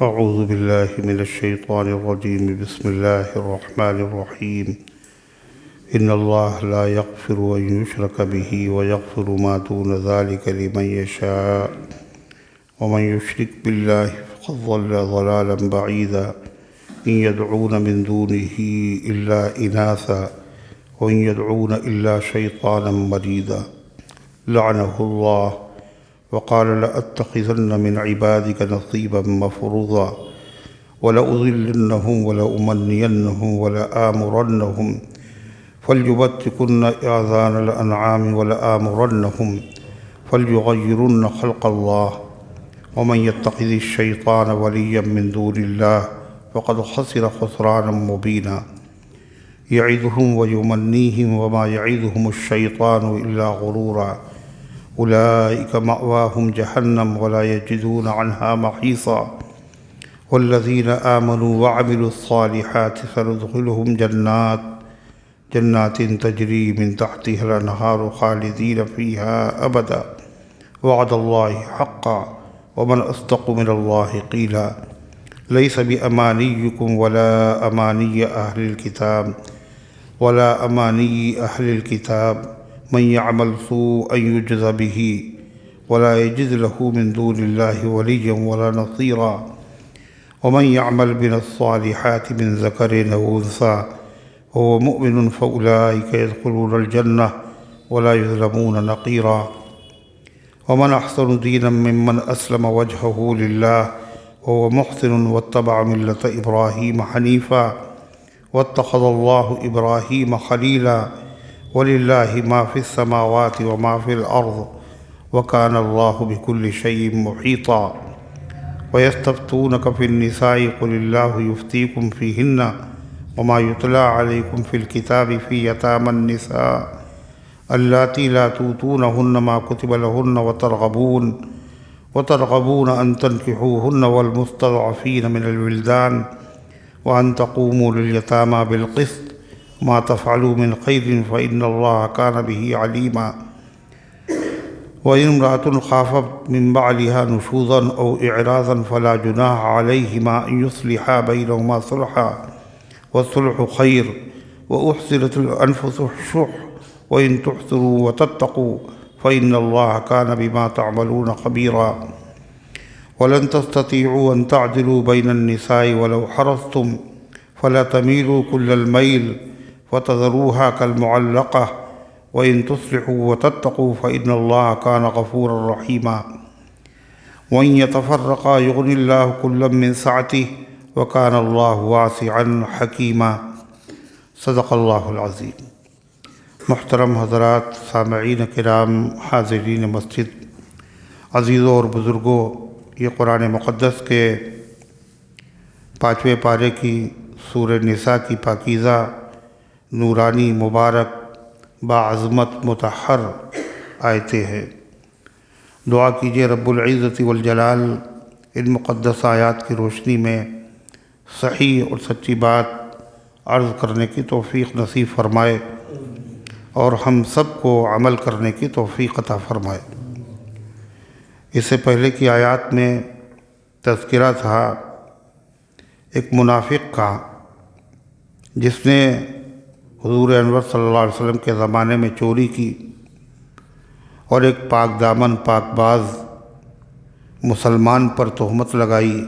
أعوذ بالله من الشيطان الرجيم. بسم الله الرحمن الرحيم. إن الله لا يغفر أن يشرك به ويغفر ما دون ذلك لمن يشاء ومن يشرك بالله فقد ضل ضلالا بعيدا. إن يدعون من دونه إلا إناثا وإن يدعون إلا شيطانا مريدا لعنه الله وقال لأتخذن من عبادك نصيبا مفروضا ولأضلنهم ولأمنينهم ولآمرنهم فليبتكن آذان الأنعام ولآمرنهم فليغيرن خلق الله ومن يتخذ الشيطان وليا من دون الله فقد خسر خسرانا مبينا. يعظهم ويمنيهم وما يعظهم الشيطان إلا غرورا. أولئك مأواهم جهنم ولا يجدون عنها محيصا. والذين آمنوا وعملوا الصالحات سندخلهم جنات تجري من تحتها الأنهار خالدين فيها أبدا وعد الله حقا ومن أصدق من الله قيلا. ليس بأمانيكم ولا أماني أهل الكتاب من يعمل سوءا يجز به ولا يجد له من دون الله وليا ولا نصيرا. ومن يعمل من الصالحات من ذكر أو أنثى وهو مؤمن فأولئك يدخلون الجنة ولا يظلمون نقيرا. ومن أحسن دينا ممن أسلم وجهه لله وهو محسن واتبع ملة إبراهيم حنيفا واتخذ الله إبراهيم خليلا. ولله ما في السماوات وما في الأرض وكان الله بكل شيء محيطا. ويستفتونك في النساء قل الله يفتيكم فيهن وما يتلى عليكم في الكتاب في يتامى النساء اللاتي لا تؤتونهن ما كتب لهن وترغبون أن تنكحوهن والمستضعفين من الولدان وأن تقوموا لليتامى بالقسط ما تفعلوا من خير فإن الله كان به عليما. وإن امرأة خافت من بعلها نشوزا أو إعراضا فلا جناح عليهما أن يصلحا بينهما صلحا والصلح خير. وأحصرت الأنفس الشح وإن تحسنوا وتتقوا فإن الله كان بما تعملون خبيرا. ولن تستطيعوا أن تعدلوا بين النساء ولو حرصتم فلا تميلوا كل الميل فتذروها كالمعلقة. وإن تصلحوا وتتقوا فإن الله كان غفورا رحيما. وإن يتفرقا يغني الله كلا من سعته وكان الله واسعا حکیما. صدق اللہ العظیم. محترم حضرات، سامعین کرام، حاضرین مسجد، عزیزوں اور بزرگوں، یہ قرآن مقدس کے 5ویں پارے کی سورہ نساء کی پاکیزہ، نورانی، مبارک، باعظمت، مطہر آیتیں ہیں. دعا کیجیے رب العزت والجلال ان مقدس آیات کی روشنی میں صحیح اور سچی بات عرض کرنے کی توفیق نصیب فرمائے اور ہم سب کو عمل کرنے کی توفیق عطا فرمائے. اس سے پہلے کی آیات میں تذکرہ تھا ایک منافق کا جس نے حضور انور صلی اللہ علیہ وسلم کے زمانے میں چوری کی اور ایک پاک دامن، پاک باز مسلمان پر تہمت لگائی.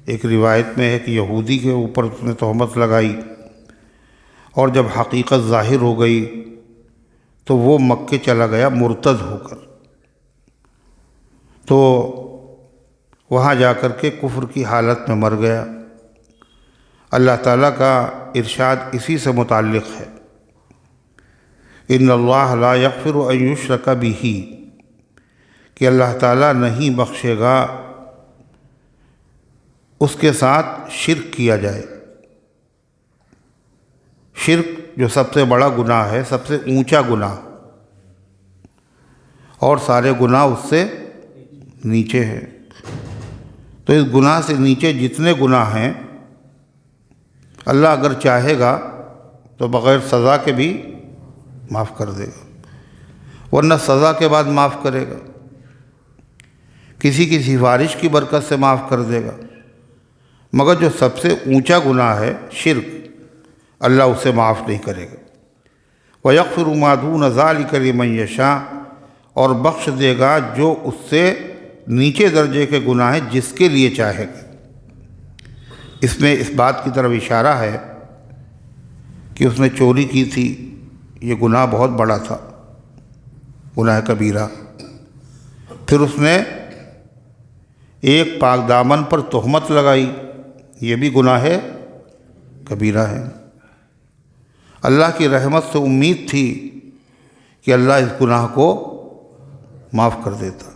ایک روایت میں ہے کہ یہودی کے اوپر اس نے تہمت لگائی، اور جب حقیقت ظاہر ہو گئی تو وہ مکے چلا گیا مرتد ہو کر. تو وہاں جا کر کے کفر کی حالت میں مر گیا. اللہ تعالیٰ کا ارشاد اسی سے متعلق ہے، ان اللہ لا یغفر ان یشرک بہ، کہ اللہ تعالیٰ نہیں بخشے گا اس کے ساتھ شرک کیا جائے. شرک جو سب سے بڑا گناہ ہے، سب سے اونچا گناہ، اور سارے گناہ اس سے نیچے ہیں. تو اس گناہ سے نیچے جتنے گناہ ہیں اللہ اگر چاہے گا تو بغیر سزا کے بھی معاف کر دے گا، ورنہ سزا کے بعد معاف کرے گا. کسی کی سفارش کی برکت سے معاف کر دے گا، مگر جو سب سے اونچا گناہ ہے شرک، اللہ اسے معاف نہیں کرے گا۔ وَيَغْفِرُ مَا دُونَ ذَلِكَ لِمَن يَشَاءُ، اور بخش دے گا جو اس سے نیچے درجے کے گناہ ہیں جس کے لیے چاہے گا۔ اس میں اس بات کی طرف اشارہ ہے کہ اس نے چوری کی تھی، یہ گناہ بہت بڑا تھا، گناہ کبیرہ۔ پھر اس نے ایک پاک دامن پر تہمت لگائی، یہ بھی گناہ کبیرہ ہے۔ اللہ کی رحمت سے امید تھی کہ اللہ اس گناہ کو معاف کر دیتا،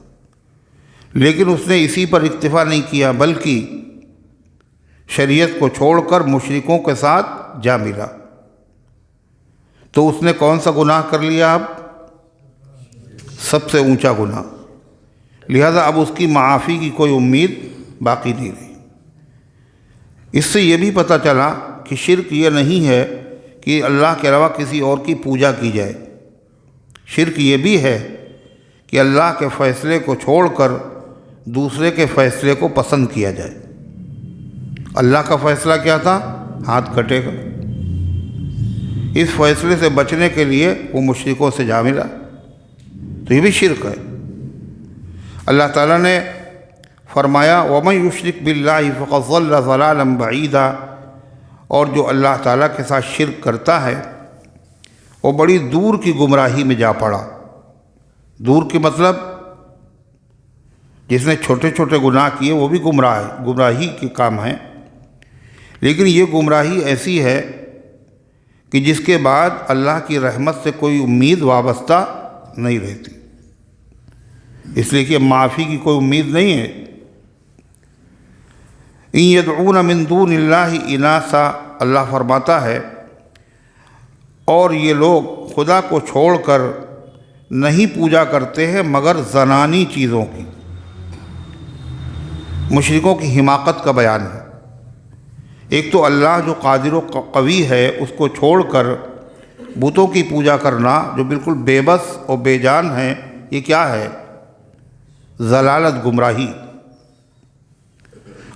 لیکن اس نے اسی پر اکتفا نہیں کیا بلکہ شریعت کو چھوڑ کر مشرکوں کے ساتھ جا ملا۔ تو اس نے کون سا گناہ کر لیا؟ اب سب سے اونچا گناہ، لہذا اب اس کی معافی کی کوئی امید باقی نہیں رہی۔ اس سے یہ بھی پتہ چلا کہ شرک یہ نہیں ہے کہ اللہ کے علاوہ کسی اور کی پوجا کی جائے، شرک یہ بھی ہے کہ اللہ کے فیصلے کو چھوڑ کر دوسرے کے فیصلے کو پسند کیا جائے۔ اللہ کا فیصلہ کیا تھا؟ ہاتھ کٹے گا، اس فیصلے سے بچنے کے لیے وہ مشرکوں سے جا ملا، تو یہ بھی شرک ہے۔ اللہ تعالیٰ نے فرمایا وَمَن يُشْرِكْ بِاللَّهِ فَقَدْ ضَلَّ ضَلَالًا بَعِيدًا، اور جو اللہ تعالیٰ کے ساتھ شرک کرتا ہے وہ بڑی دور کی گمراہی میں جا پڑا۔ دور کی مطلب جس نے چھوٹے چھوٹے گناہ کیے وہ بھی گمراہی کے کام ہیں، لیکن یہ گمراہی ایسی ہے کہ جس کے بعد اللہ کی رحمت سے کوئی امید وابستہ نہیں رہتی، اس لیے کہ معافی کی کوئی امید نہیں ہے۔ ان يدعون من دون اللہ اناسا، اللہ فرماتا ہے اور یہ لوگ خدا کو چھوڑ کر نہیں پوجا کرتے ہیں مگر زنانی چیزوں کی۔ مشرکوں کی حماقت کا بیان ہے۔ ایک تو اللہ جو قادر و قوی ہے اس کو چھوڑ کر بتوں کی پوجا کرنا جو بالکل بے بس اور بے جان ہیں، یہ کیا ہے؟ ضلالت، گمراہی۔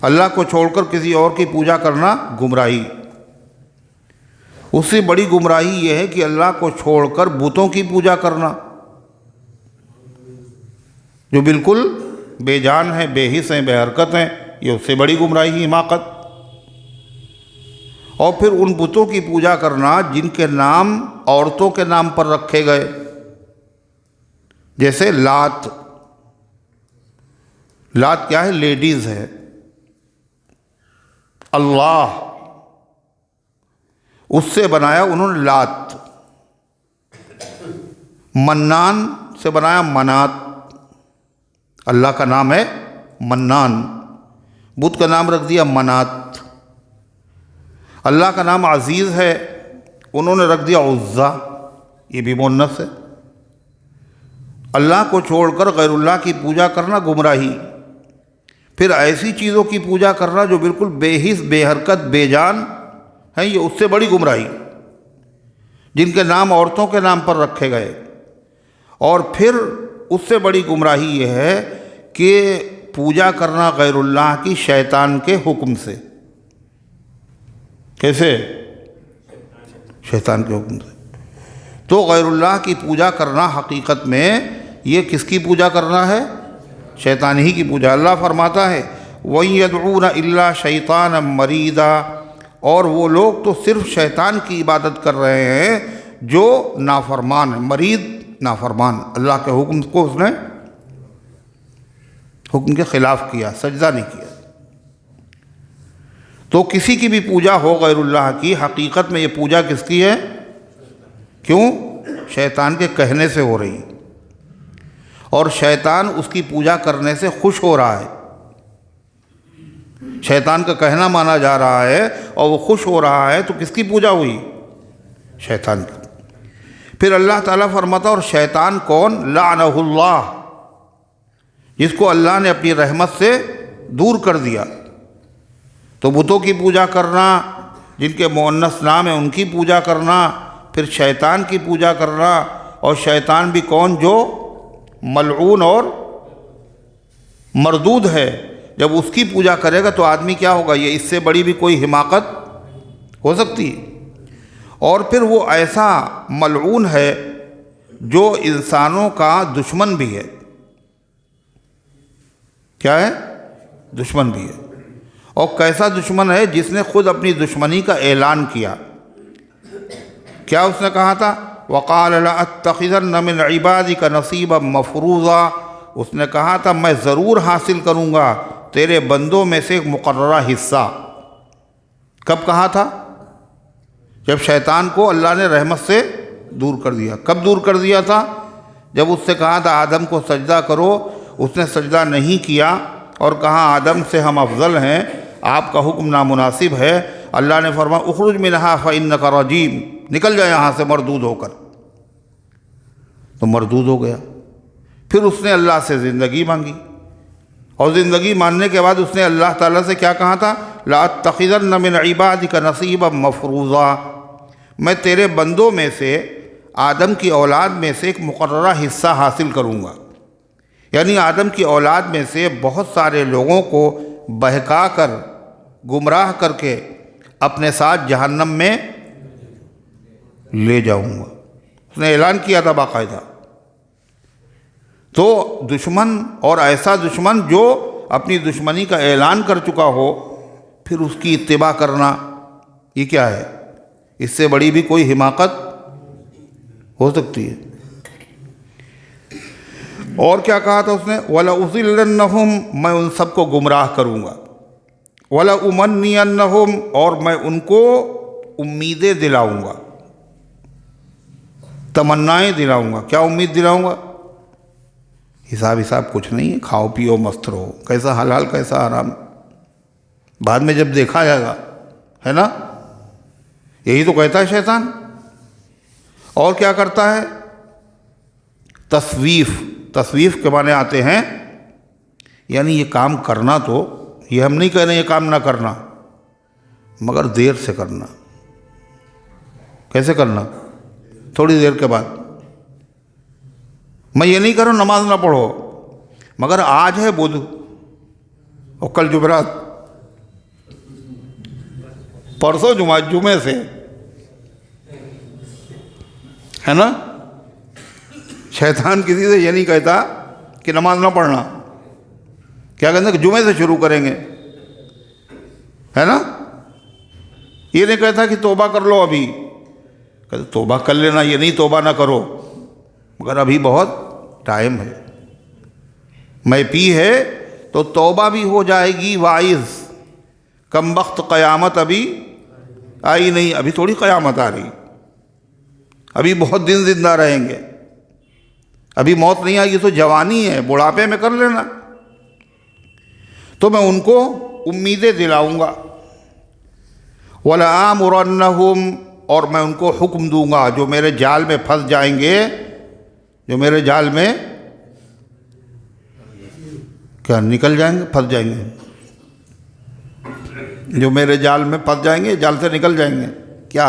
اللہ کو چھوڑ کر کسی اور کی پوجا کرنا گمراہی۔ اس سے بڑی گمراہی یہ ہے کہ اللہ کو چھوڑ کر بتوں کی پوجا کرنا جو بالکل بے جان ہیں، بے حس ہیں، بے حرکت ہیں، یہ اس سے بڑی گمراہی، حماقت۔ اور پھر ان بتوں کی پوجا کرنا جن کے نام عورتوں کے نام پر رکھے گئے، جیسے لات۔ لات کیا ہے؟ لیڈیز ہے۔ اللہ، اس سے بنایا انہوں نے لات۔ منان سے بنایا منات، اللہ کا نام ہے منان، بت کا نام رکھ دیا منات۔ اللہ کا نام عزیز ہے، انہوں نے رکھ دیا عزا، یہ بھی مؤنث ہے۔ اللہ کو چھوڑ کر غیر اللہ کی پوجا کرنا گمراہی، پھر ایسی چیزوں کی پوجا کرنا جو بالکل بے حس، بے حرکت، بے جان ہیں، یہ اس سے بڑی گمراہی، جن کے نام عورتوں کے نام پر رکھے گئے۔ اور پھر اس سے بڑی گمراہی یہ ہے کہ پوجا کرنا غیر اللہ کی شیطان کے حکم سے۔ کیسے؟ شیطان کے حکم سے۔ تو غیر اللہ کی پوجا کرنا حقیقت میں یہ کس کی پوجا کرنا ہے؟ شیطان ہی کی پوجا۔ اللہ فرماتا ہے وَيَدْعُونَ إِلَّا شَيْطَانًا مَرِيدًا، اور وہ لوگ تو صرف شیطان کی عبادت کر رہے ہیں جو نافرمان ہے۔ مرید، نافرمان، اللہ کے حکم کو اس نے حکم کے خلاف کیا، سجدہ نہیں کیا۔ تو کسی کی بھی پوجا ہو غیر اللہ کی، حقیقت میں یہ پوجا کس کی ہے؟ کیوں؟ شیطان کے کہنے سے ہو رہی ہے، اور شیطان اس کی پوجا کرنے سے خوش ہو رہا ہے۔ شیطان کا کہنا مانا جا رہا ہے اور وہ خوش ہو رہا ہے، تو کس کی پوجا ہوئی؟ شیطان کی۔ پھر اللہ تعالیٰ فرماتا اور شیطان کون؟ لعنہ اللہ، جس کو اللہ نے اپنی رحمت سے دور کر دیا۔ تو بتوں کی پوجا کرنا، جن کے مؤنث نام ہیں ان کی پوجا کرنا، پھر شیطان کی پوجا کرنا، اور شیطان بھی کون؟ جو ملعون اور مردود ہے، جب اس کی پوجا کرے گا تو آدمی کیا ہوگا؟ یہ اس سے بڑی بھی کوئی حماقت ہو سکتی ہے؟ اور پھر وہ ایسا ملعون ہے جو انسانوں کا دشمن بھی ہے۔ کیا ہے؟ دشمن بھی ہے۔ اور کیسا دشمن ہے؟ جس نے خود اپنی دشمنی کا اعلان کیا۔ کیا اس نے کہا تھا؟ وَقَالَ لَأَتَّخِذَنَّ مِنْ عِبَادِكَ نَصِيبًا مَفْرُوضًا، اس نے کہا تھا میں ضرور حاصل کروں گا تیرے بندوں میں سے ایک مقررہ حصہ۔ کب کہا تھا؟ جب شیطان کو اللہ نے رحمت سے دور کر دیا۔ کب دور کر دیا تھا؟ جب اس سے کہا تھا آدم کو سجدہ کرو، اس نے سجدہ نہیں کیا اور کہا آدم سے ہم افضل ہیں، آپ کا حکم نامناسب ہے۔ اللہ نے فرمایا اخرج منہا فإنک رجیم، نکل جائے یہاں سے مردود ہو کر۔ تو مردود ہو گیا۔ پھر اس نے اللہ سے زندگی مانگی، اور زندگی ماننے کے بعد اس نے اللہ تعالیٰ سے کیا کہا تھا؟ لَأَتَّخِذَنَّ مِنْ عِبَادِكَ نَصِيبًا مَفْرُوضًا، میں تیرے بندوں میں سے، آدم کی اولاد میں سے ایک مقررہ حصہ حاصل کروں گا۔ یعنی آدم کی اولاد میں سے بہت سارے لوگوں کو بہکا کر، گمراہ کر کے اپنے ساتھ جہنم میں لے جاؤں گا۔ اس نے اعلان کیا تھا باقاعدہ۔ تو دشمن، اور ایسا دشمن جو اپنی دشمنی کا اعلان کر چکا ہو، پھر اس کی اتباع کرنا، یہ کیا ہے؟ اس سے بڑی بھی کوئی حماقت ہو سکتی ہے؟ اور کیا کہا تھا اس نے؟ وَلَأُضِلَّنَّهُمْ، میں ان سب کو گمراہ کروں گا۔ وَلَأُمَنِّيَنَّهُمْ، اور میں ان کو امیدیں دلاؤں گا، تمنائیں دلاؤں گا۔ کیا امید دلاؤں گا؟ حساب کچھ نہیں ہے، کھاؤ پیو مست رہو، کیسا حلال کیسا حرام بعد میں جب دیکھا جائے گا، ہے نا؟ یہی تو کہتا ہے شیطان۔ اور کیا کرتا ہے؟ تصویف کے معنی آتے ہیں یعنی یہ کام کرنا، تو یہ ہم نہیں کہہ رہے یہ کام نہ کرنا، مگر دیر سے کرنا۔ کیسے کرنا؟ تھوڑی دیر کے بعد۔ میں یہ نہیں کہہ رہا ہوں نماز نہ پڑھو، مگر آج ہے بدھ اور کل جمعرات، پرسوں جمعے سے، ہے نا؟ شیطان کسی سے یہ نہیں کہتا کہ نماز نہ پڑھنا، کیا کہتے ہیں کہ جمعے سے شروع کریں گے، ہے نا؟ یہ نہیں کہتا کہ توبہ کر لو ابھی، کہتے توبہ کر لینا، یہ نہیں توبہ نہ کرو، مگر ابھی بہت ٹائم ہے۔ میں پی ہے تو توبہ بھی ہو جائے گی واعظ، کم وقت قیامت ابھی آئی نہیں، ابھی تھوڑی قیامت آ رہی، ابھی بہت دن زندہ رہیں گے، ابھی موت نہیں آئی، تو جوانی ہے، بڑھاپے میں کر لینا۔ تو میں ان کو امیدیں دلاؤں گا۔ وَلَآمُرَنَّهُمْ، اور میں ان کو حکم دوں گا، جو میرے جال میں پھنس جائیں گے، جو میرے جال میں کیا نکل جائیں گے، پھنس جائیں گے، جو میرے جال میں پھنس جائیں گے، جال سے نکل جائیں گے، کیا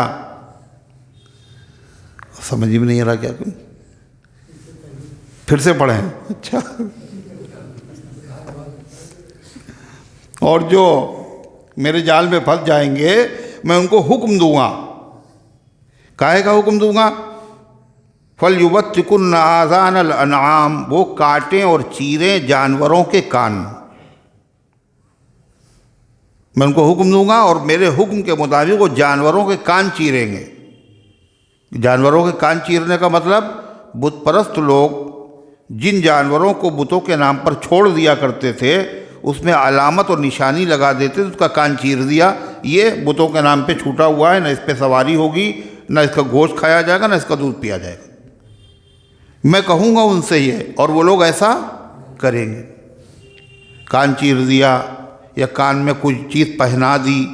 سمجھ میں نہیں آ رہا؟ کیا پھر سے پڑھیں؟ اچھا، اور جو میرے جال میں پھنس جائیں گے میں ان کو حکم دوں گا۔ کاہے کا حکم دوں گا؟ فَلْيُبَتِّكُنَّ آذَانَ الْأَنْعَامِ، وہ کاٹیں اور چیریں جانوروں کے کان۔ میں ان کو حکم دوں گا اور میرے حکم کے مطابق وہ جانوروں کے کان چیریں گے۔ جانوروں کے کان چیرنے کا مطلب، بت پرست لوگ جن جانوروں کو بتوں کے نام پر چھوڑ دیا کرتے تھے، اس میں علامت اور نشانی لگا دیتے تھے، اس کا کان چیر دیا، یہ بتوں کے نام پہ چھوٹا ہوا ہے، نہ اس پہ سواری ہوگی، نہ اس کا گوشت کھایا جائے گا، نہ اس کا دودھ پیا جائے گا۔ میں کہوں گا ان سے یہ، اور وہ لوگ ایسا کریں گے۔ کان چیر دیا، یا کان میں کوئی چیز پہنا دی،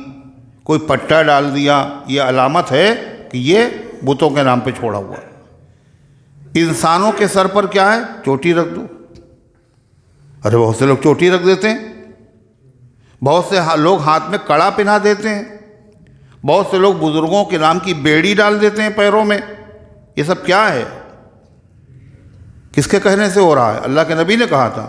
کوئی پٹا ڈال دیا، یہ علامت ہے کہ یہ بتوں کے نام پہ چھوڑا ہوا۔ انسانوں کے سر پر کیا ہے؟ چوٹی رکھ دو۔ ارے بہت سے لوگ چوٹی رکھ دیتے ہیں، بہت سے لوگ ہاتھ میں کڑا پہنا دیتے ہیں، بہت سے لوگ بزرگوں کے نام کی بیڑی ڈال دیتے ہیں پیروں میں۔ یہ سب کیا ہے؟ کس کے کہنے سے ہو رہا ہے؟ اللہ کے نبی نے کہا تھا،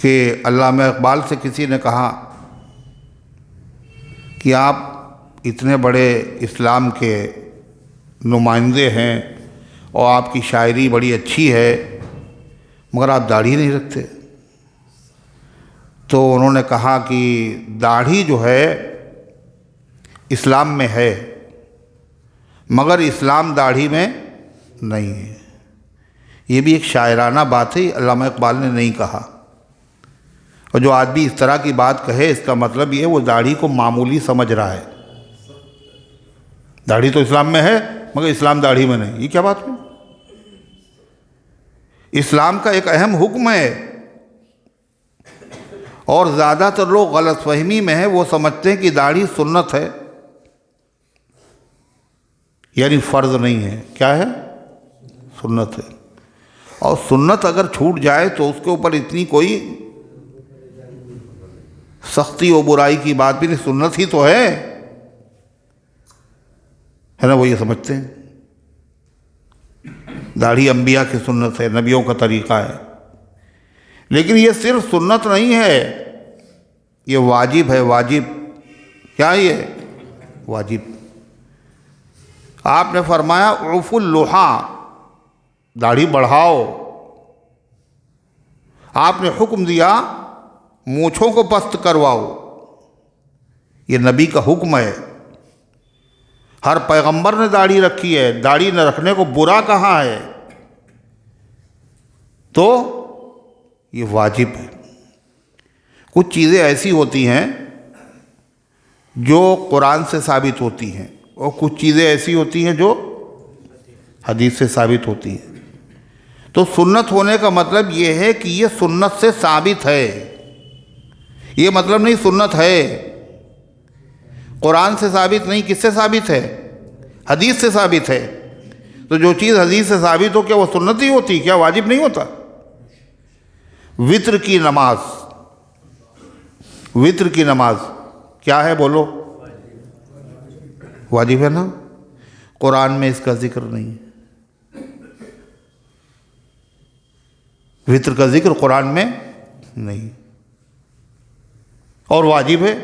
کہ علامہ اقبال سے کسی نے کہا کہ آپ اتنے بڑے اسلام کے نمائندے ہیں اور آپ کی شاعری بڑی اچھی ہے مگر آپ داڑھی نہیں رکھتے۔ تو انہوں نے کہا کہ داڑھی جو ہے اسلام میں ہے مگر اسلام داڑھی میں نہیں ہے۔ یہ بھی ایک شاعرانہ بات ہے، علامہ اقبال نے نہیں کہا۔ اور جو آدمی اس طرح کی بات کہے اس کا مطلب یہ ہے وہ داڑھی کو معمولی سمجھ رہا ہے۔ داڑھی تو اسلام میں ہے مگر اسلام داڑھی میں نہیں، یہ کیا بات ہے؟ اسلام کا ایک اہم حکم ہے، اور زیادہ تر لوگ غلط فہمی میں ہیں، وہ سمجھتے ہیں کہ داڑھی سنت ہے، یعنی فرض نہیں ہے۔ کیا ہے؟ سنت ہے۔ اور سنت اگر چھوٹ جائے تو اس کے اوپر اتنی کوئی سختی و برائی کی بات بھی نہیں، سنت ہی تو ہے نا؟ وہ یہ سمجھتے ہیں داڑھی انبیاء کی سنت ہے، نبیوں کا طریقہ ہے، لیکن یہ صرف سنت نہیں ہے، یہ واجب ہے۔ واجب کیا ہے؟ یہ واجب۔ آپ نے فرمایا اعفوا اللحیٰ، داڑھی بڑھاؤ۔ آپ نے حکم دیا مونچھوں کو پست کرواؤ، یہ نبی کا حکم ہے۔ ہر پیغمبر نے داڑھی رکھی ہے، داڑھی نہ رکھنے کو برا کہا ہے، تو یہ واجب ہے۔ کچھ چیزیں ایسی ہوتی ہیں جو قرآن سے ثابت ہوتی ہیں، اور کچھ چیزیں ایسی ہوتی ہیں جو حدیث سے ثابت ہوتی ہیں۔ تو سنت ہونے کا مطلب یہ ہے کہ یہ سنت سے ثابت ہے، یہ مطلب نہیں سنت ہے قرآن سے ثابت نہیں، کس سے ثابت ہے؟ حدیث سے ثابت ہے۔ تو جو چیز حدیث سے ثابت ہو کیا وہ سنت ہی ہوتی؟ کیا واجب نہیں ہوتا؟ وتر کی نماز، وتر کی نماز کیا ہے بولو؟ واجب ہے نا؟ قرآن میں اس کا ذکر نہیں ہے، وتر کا ذکر قرآن میں نہیں، اور واجب ہے۔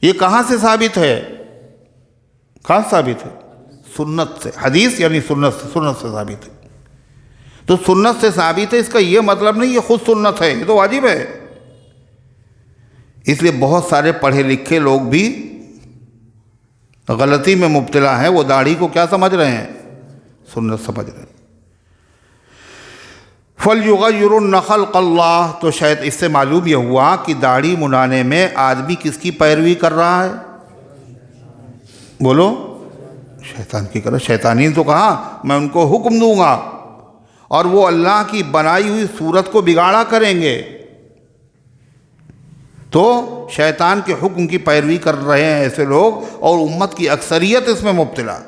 یہ کہاں سے ثابت ہے؟ کہاں ثابت ہے؟ سنت سے۔ حدیث یعنی سنت سے، سنت سے ثابت ہے۔ تو سنت سے ثابت ہے، اس کا یہ مطلب نہیں یہ خود سنت ہے، یہ تو واجب ہے۔ اس لیے بہت سارے پڑھے لکھے لوگ بھی غلطی میں مبتلا ہیں، وہ داڑھی کو کیا سمجھ رہے ہیں؟ سنت سمجھ رہے ہیں۔ فَلْيُغَيِّرُنَّ خَلْقَ اللَّهِ، تو شاید اس سے معلوم یہ ہوا کہ داڑھی منانے میں آدمی کس کی پیروی کر رہا ہے؟ بولو، شیطان کی کرو۔ شیطانی تو کہا میں ان کو حکم دوں گا اور وہ اللہ کی بنائی ہوئی صورت کو بگاڑا کریں گے، تو شیطان کے حکم کی پیروی کر رہے ہیں ایسے لوگ، اور امت کی اکثریت اس میں مبتلا۔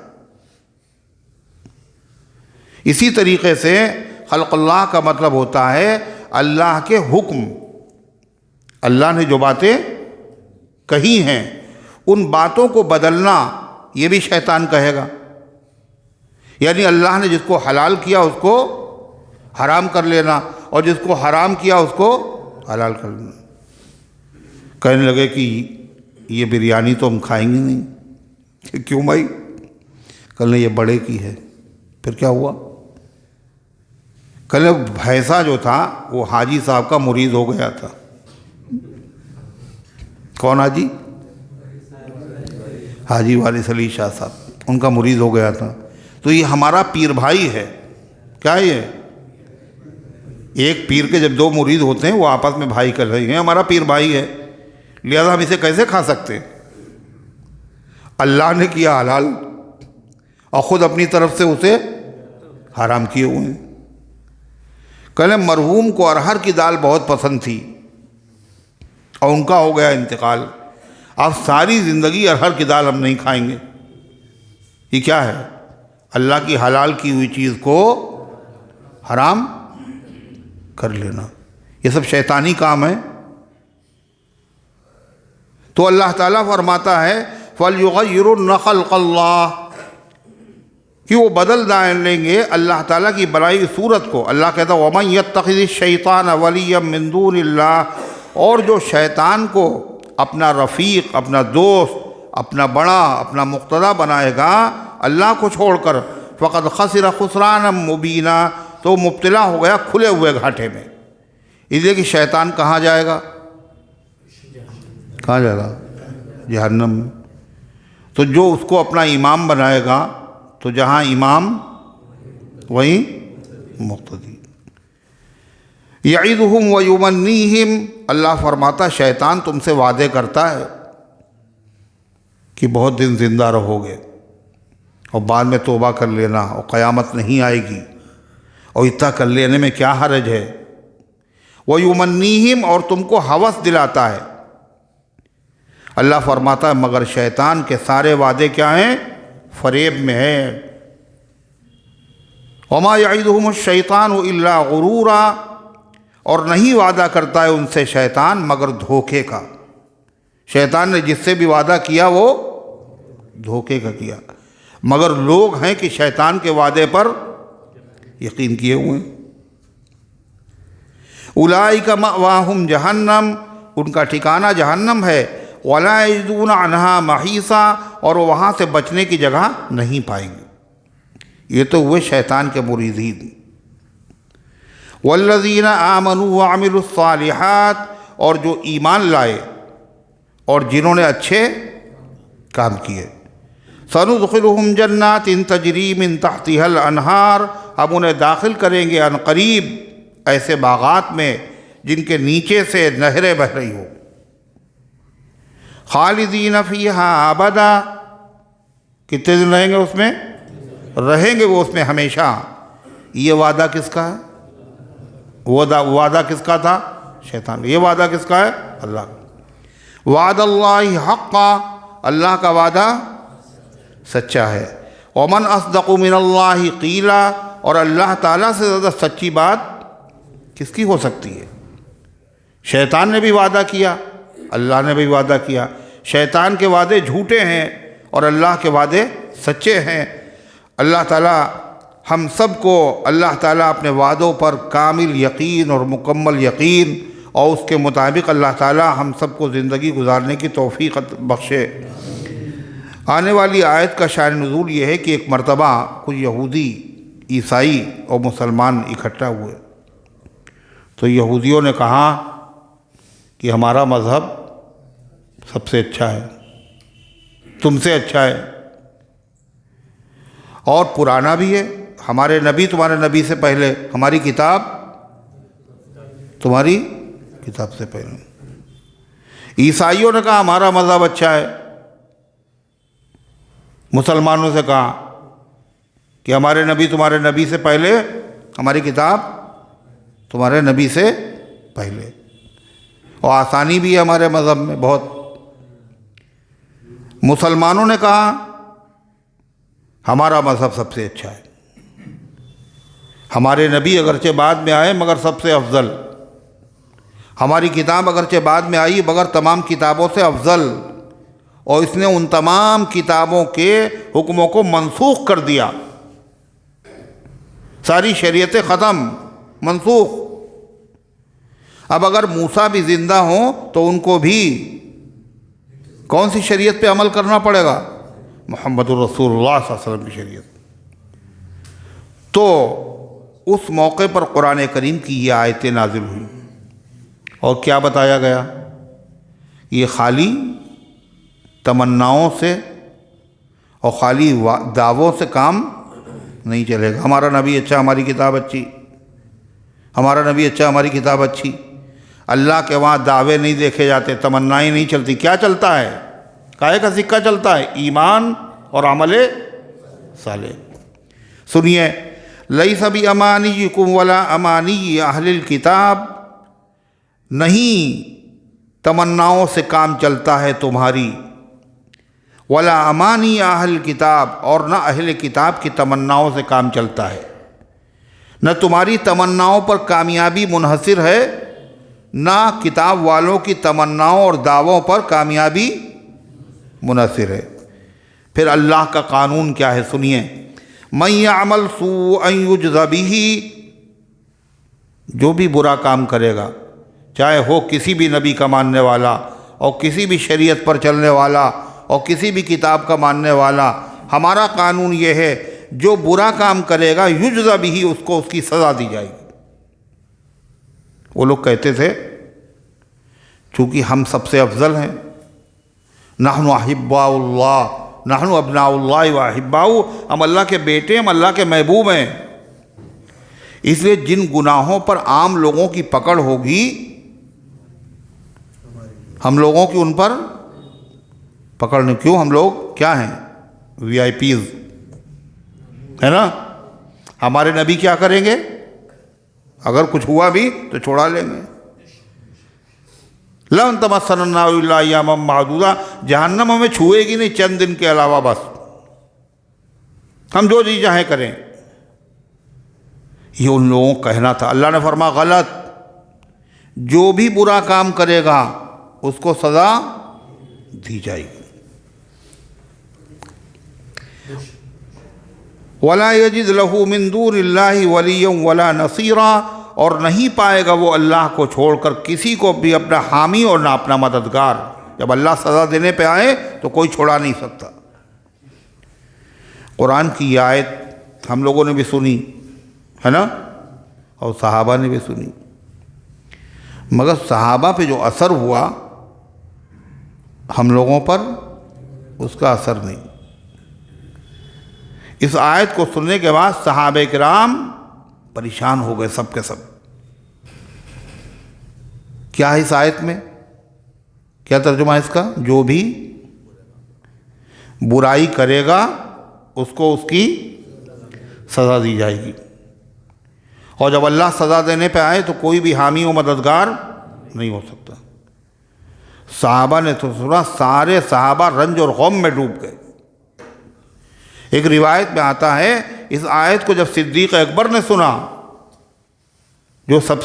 اسی طریقے سے خلق اللہ کا مطلب ہوتا ہے اللہ کے حکم، اللہ نے جو باتیں کہی ہیں ان باتوں کو بدلنا، یہ بھی شیطان کہے گا۔ یعنی اللہ نے جس کو حلال کیا اس کو حرام کر لینا، اور جس کو حرام کیا اس کو حلال کر لینا۔ کہنے لگے کہ یہ بریانی تو ہم کھائیں گے نہیں۔ کیوں بھائی؟ کل نے یہ بڑے کی ہے۔ پھر کیا ہوا؟ کل بھینسا جو تھا وہ حاجی صاحب کا مرید ہو گیا تھا۔ کون حاجی؟ حاجی وارث علی شاہ صاحب، ان کا مرید ہو گیا تھا۔ تو یہ ہمارا پیر بھائی ہے۔ کیا یہ؟ ایک پیر کے جب دو مرید ہوتے ہیں وہ آپس میں بھائی کر رہے ہیں، ہمارا پیر بھائی ہے، لہذا ہم اسے کیسے کھا سکتے؟ اللہ نے کیا حلال اور خود اپنی طرف سے اسے حرام کیے ہوئے ہیں۔ کل مرحوم کو ارہر کی دال بہت پسند تھی اور ان کا ہو گیا انتقال۔ اب ساری زندگی ارہر کی دال ہم نہیں کھائیں گے۔ یہ کیا ہے؟ اللہ کی حلال کی ہوئی چیز کو حرام کر لینا، یہ سب شیطانی کام ہے۔ تو اللہ تعالیٰ فرماتا ہے فَلْيُغَيِّرُنَّ خَلْقَ اللَّهِ، کہ وہ بدل ڈال لیں گے اللہ تعالیٰ کی بنائی صورت کو۔ اللہ کہتا ہے وَمَن يَتَّخِذِ الشَّيْطَانَ وَلِيًّا مِّن دُونِ اللَّهِ، اور جو شیطان کو اپنا رفیق، اپنا دوست، اپنا بڑا، اپنا مقتدی بنائے گا اللہ کو چھوڑ کر، فَقَدْ خَسِرَ خُسْرَانًا مُبِينًا، تو مبتلا ہو گیا کھلے ہوئے گھاٹے میں۔ اس لیے کہ شیطان کہاں جائے گا؟ کہاں جائے گا؟ جہنم میں۔ تو جو اس کو اپنا امام بنائے گا تو جہاں امام وہیں مقتدی۔ یعدہم ویمنیہم، اللہ فرماتا شیطان تم سے وعدے کرتا ہے کہ بہت دن زندہ رہو گے اور بعد میں توبہ کر لینا اور قیامت نہیں آئے گی، اور اتنا کر لینے میں کیا حرج ہے۔ ویمنیہم، اور تم کو ہوس دلاتا ہے۔ اللہ فرماتا ہے مگر شیطان کے سارے وعدے کیا ہیں؟ فریب میں ہے۔ وما یعدہم الشیطان الا غرورا، اور نہیں وعدہ کرتا ہے ان سے شیطان مگر دھوکے کا۔ شیطان نے جس سے بھی وعدہ کیا وہ دھوکے کا کیا، مگر لوگ ہیں کہ شیطان کے وعدے پر یقین کیے ہوئے ہیں۔ اولئک مأواہم جہنم، ان کا ٹھکانہ جہنم ہے۔ ولا یجدون عنہا محیصا، اور وہاں سے بچنے کی جگہ نہیں پائیں گے۔ یہ تو ہوئے شیطان کے مریدین۔ والذین آمنوا وعملوا الصالحات، اور جو ایمان لائے اور جنہوں نے اچھے کام کیے۔ سندخلہم جنات تجری من تحتها الانہار، ہم انہیں داخل کریں گے عن قریب ایسے باغات میں جن کے نیچے سے نہریں بہہ رہی ہو۔ خالدین فیہا ابدا، کتنے دن رہیں گے اس میں؟ رہیں گے وہ اس میں ہمیشہ۔ یہ وعدہ کس کا ہے؟ وہ وعدہ کس کا تھا؟ شیطان۔ یہ وعدہ کس کا ہے؟ اللہ کا۔ وعد اللہ حقا، اللہ کا وعدہ سچا ہے۔ ومن اصدق من اللہ قیلا، اور اللہ تعالیٰ سے زیادہ سچی بات کس کی ہو سکتی ہے؟ شیطان نے بھی وعدہ کیا، اللہ نے بھی وعدہ کیا۔ شیطان کے وعدے جھوٹے ہیں اور اللہ کے وعدے سچے ہیں۔ اللہ تعالیٰ ہم سب کو اللہ تعالیٰ اپنے وعدوں پر کامل یقین اور مکمل یقین، اور اس کے مطابق اللہ تعالیٰ ہم سب کو زندگی گزارنے کی توفیق بخشے۔ آنے والی آیت کا شان نزول یہ ہے کہ ایک مرتبہ کچھ یہودی، عیسائی اور مسلمان اکٹھا ہوئے، تو یہودیوں نے کہا کہ ہمارا مذہب سب سے اچھا ہے، تم سے اچھا ہے اور پرانا بھی ہے، ہمارے نبی تمہارے نبی سے پہلے، ہماری کتاب تمہاری کتاب سے پہلے۔ عیسائیوں نے کہا ہمارا مذہب اچھا ہے، مسلمانوں سے کہا کہ ہمارے نبی تمہارے نبی سے پہلے، ہماری کتاب تمہارے نبی سے پہلے، اور آسانی بھی ہے ہمارے مذہب میں بہت۔ مسلمانوں نے کہا ہمارا مذہب سب سے اچھا ہے، ہمارے نبی اگرچہ بعد میں آئے مگر سب سے افضل، ہماری کتاب اگرچہ بعد میں آئی مگر تمام کتابوں سے افضل، اور اس نے ان تمام کتابوں کے حکموں کو منسوخ کر دیا، ساری شریعتیں ختم، منسوخ۔ اب اگر موسیٰ بھی زندہ ہوں تو ان کو بھی کون سی شریعت پہ عمل کرنا پڑے گا؟ محمد الرسول اللہ صلی اللہ علیہ وسلم کی شریعت۔ تو اس موقع پر قرآن کریم کی یہ آیتیں نازل ہوئی، اور کیا بتایا گیا؟ یہ خالی تمناؤں سے اور خالی دعووں سے کام نہیں چلے گا۔ ہمارا نبی اچھا، ہماری کتاب اچھی، ہمارا نبی اچھا، ہماری کتاب اچھی۔ اللہ کے وہاں دعوے نہیں دیکھے جاتے، تمنائیں نہیں چلتی۔ کیا چلتا ہے؟ کائے کا سکہ چلتا ہے؟ ایمان اور عمل صالح۔ سنیے، لیس بامانیکم ولا امانی اہل الکتاب، نہیں تمناؤں سے کام چلتا ہے تمہاری، ولا امانی اہل الکتاب، اور نہ اہل کتاب کی تمناؤں سے کام چلتا ہے۔ نہ تمہاری تمناؤں پر کامیابی منحصر ہے، نہ کتاب والوں کی تمناؤں اور دعووں پر کامیابی منحصر ہے۔ پھر اللہ کا قانون کیا ہے؟ سنیے، من یعمل سوءا یجز بہ، جو بھی برا کام کرے گا، چاہے ہو کسی بھی نبی کا ماننے والا اور کسی بھی شریعت پر چلنے والا اور کسی بھی کتاب کا ماننے والا، ہمارا قانون یہ ہے جو برا کام کرے گا یجز بہ، اس کو اس کی سزا دی جائے گی۔ وہ لوگ کہتے تھے چونکہ ہم سب سے افضل ہیں، نحن احباء اللہ، نحن ابناء اللہ و احباء، ہم اللہ کے بیٹے، ہم اللہ کے محبوب ہیں، اس لیے جن گناہوں پر عام لوگوں کی پکڑ ہوگی ہم لوگوں کی ان پر پکڑ نہیں۔ کیوں؟ ہم لوگ کیا ہیں؟ وی آئی پیز، ہے نا؟ ہمارے نبی کیا کریں گے؟ اگر کچھ ہوا بھی تو چھوڑا لیں گے۔ لن تمسنا النار الا ایاما معدودہ، جہنم ہمیں چھوئے گی نہیں چند دن کے علاوہ، بس ہم جو جی چاہیں کریں۔ یہ ان لوگوں کو کہنا تھا۔ اللہ نے فرمایا غلط، جو بھی برا کام کرے گا اس کو سزا دی جائے گی۔ وَلَا يَجِدْ لَهُ مِن دُونِ اللَّهِ وَلِيًّا وَلَا نَصِيرًا، اور نہیں پائے گا وہ اللہ کو چھوڑ کر کسی کو بھی اپنا حامی اور نہ اپنا مددگار۔ جب اللہ سزا دینے پہ آئے تو کوئی چھوڑا نہیں سکتا۔ قرآن کی یہ آیت ہم لوگوں نے بھی سنی ہے نا، اور صحابہ نے بھی سنی، مگر صحابہ پہ جو اثر ہوا ہم لوگوں پر اس کا اثر نہیں۔ اس آیت کو سننے کے بعد صحابہ کرام پریشان ہو گئے، سب کے سب۔ کیا ہے اس آیت میں؟ کیا ترجمہ ہے اس کا؟ جو بھی برائی کرے گا اس کو اس کی سزا دی جائے گی، اور جب اللہ سزا دینے پہ آئے تو کوئی بھی حامی و مددگار نہیں ہو سکتا۔ صحابہ نے تو سنا، سارے صحابہ رنج اور غم میں ڈوب گئے۔ ایک روایت میں آتا ہے اس آیت کو جب صدیق اکبر نے سنا، جو سب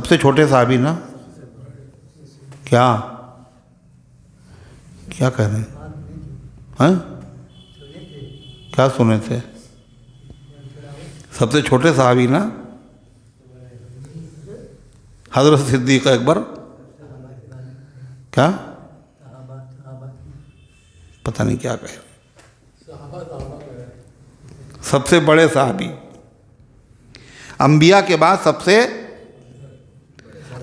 سے چھوٹے صحابی نا، کیا کہہ رہے ہیں؟ کیا سنے تھے؟ سب سے چھوٹے صحابی نا حضرت صدیق اکبر، کیا پتہ نہیں کیا کہے، سب سے بڑے صحابی، انبیاء کے بعد سب سے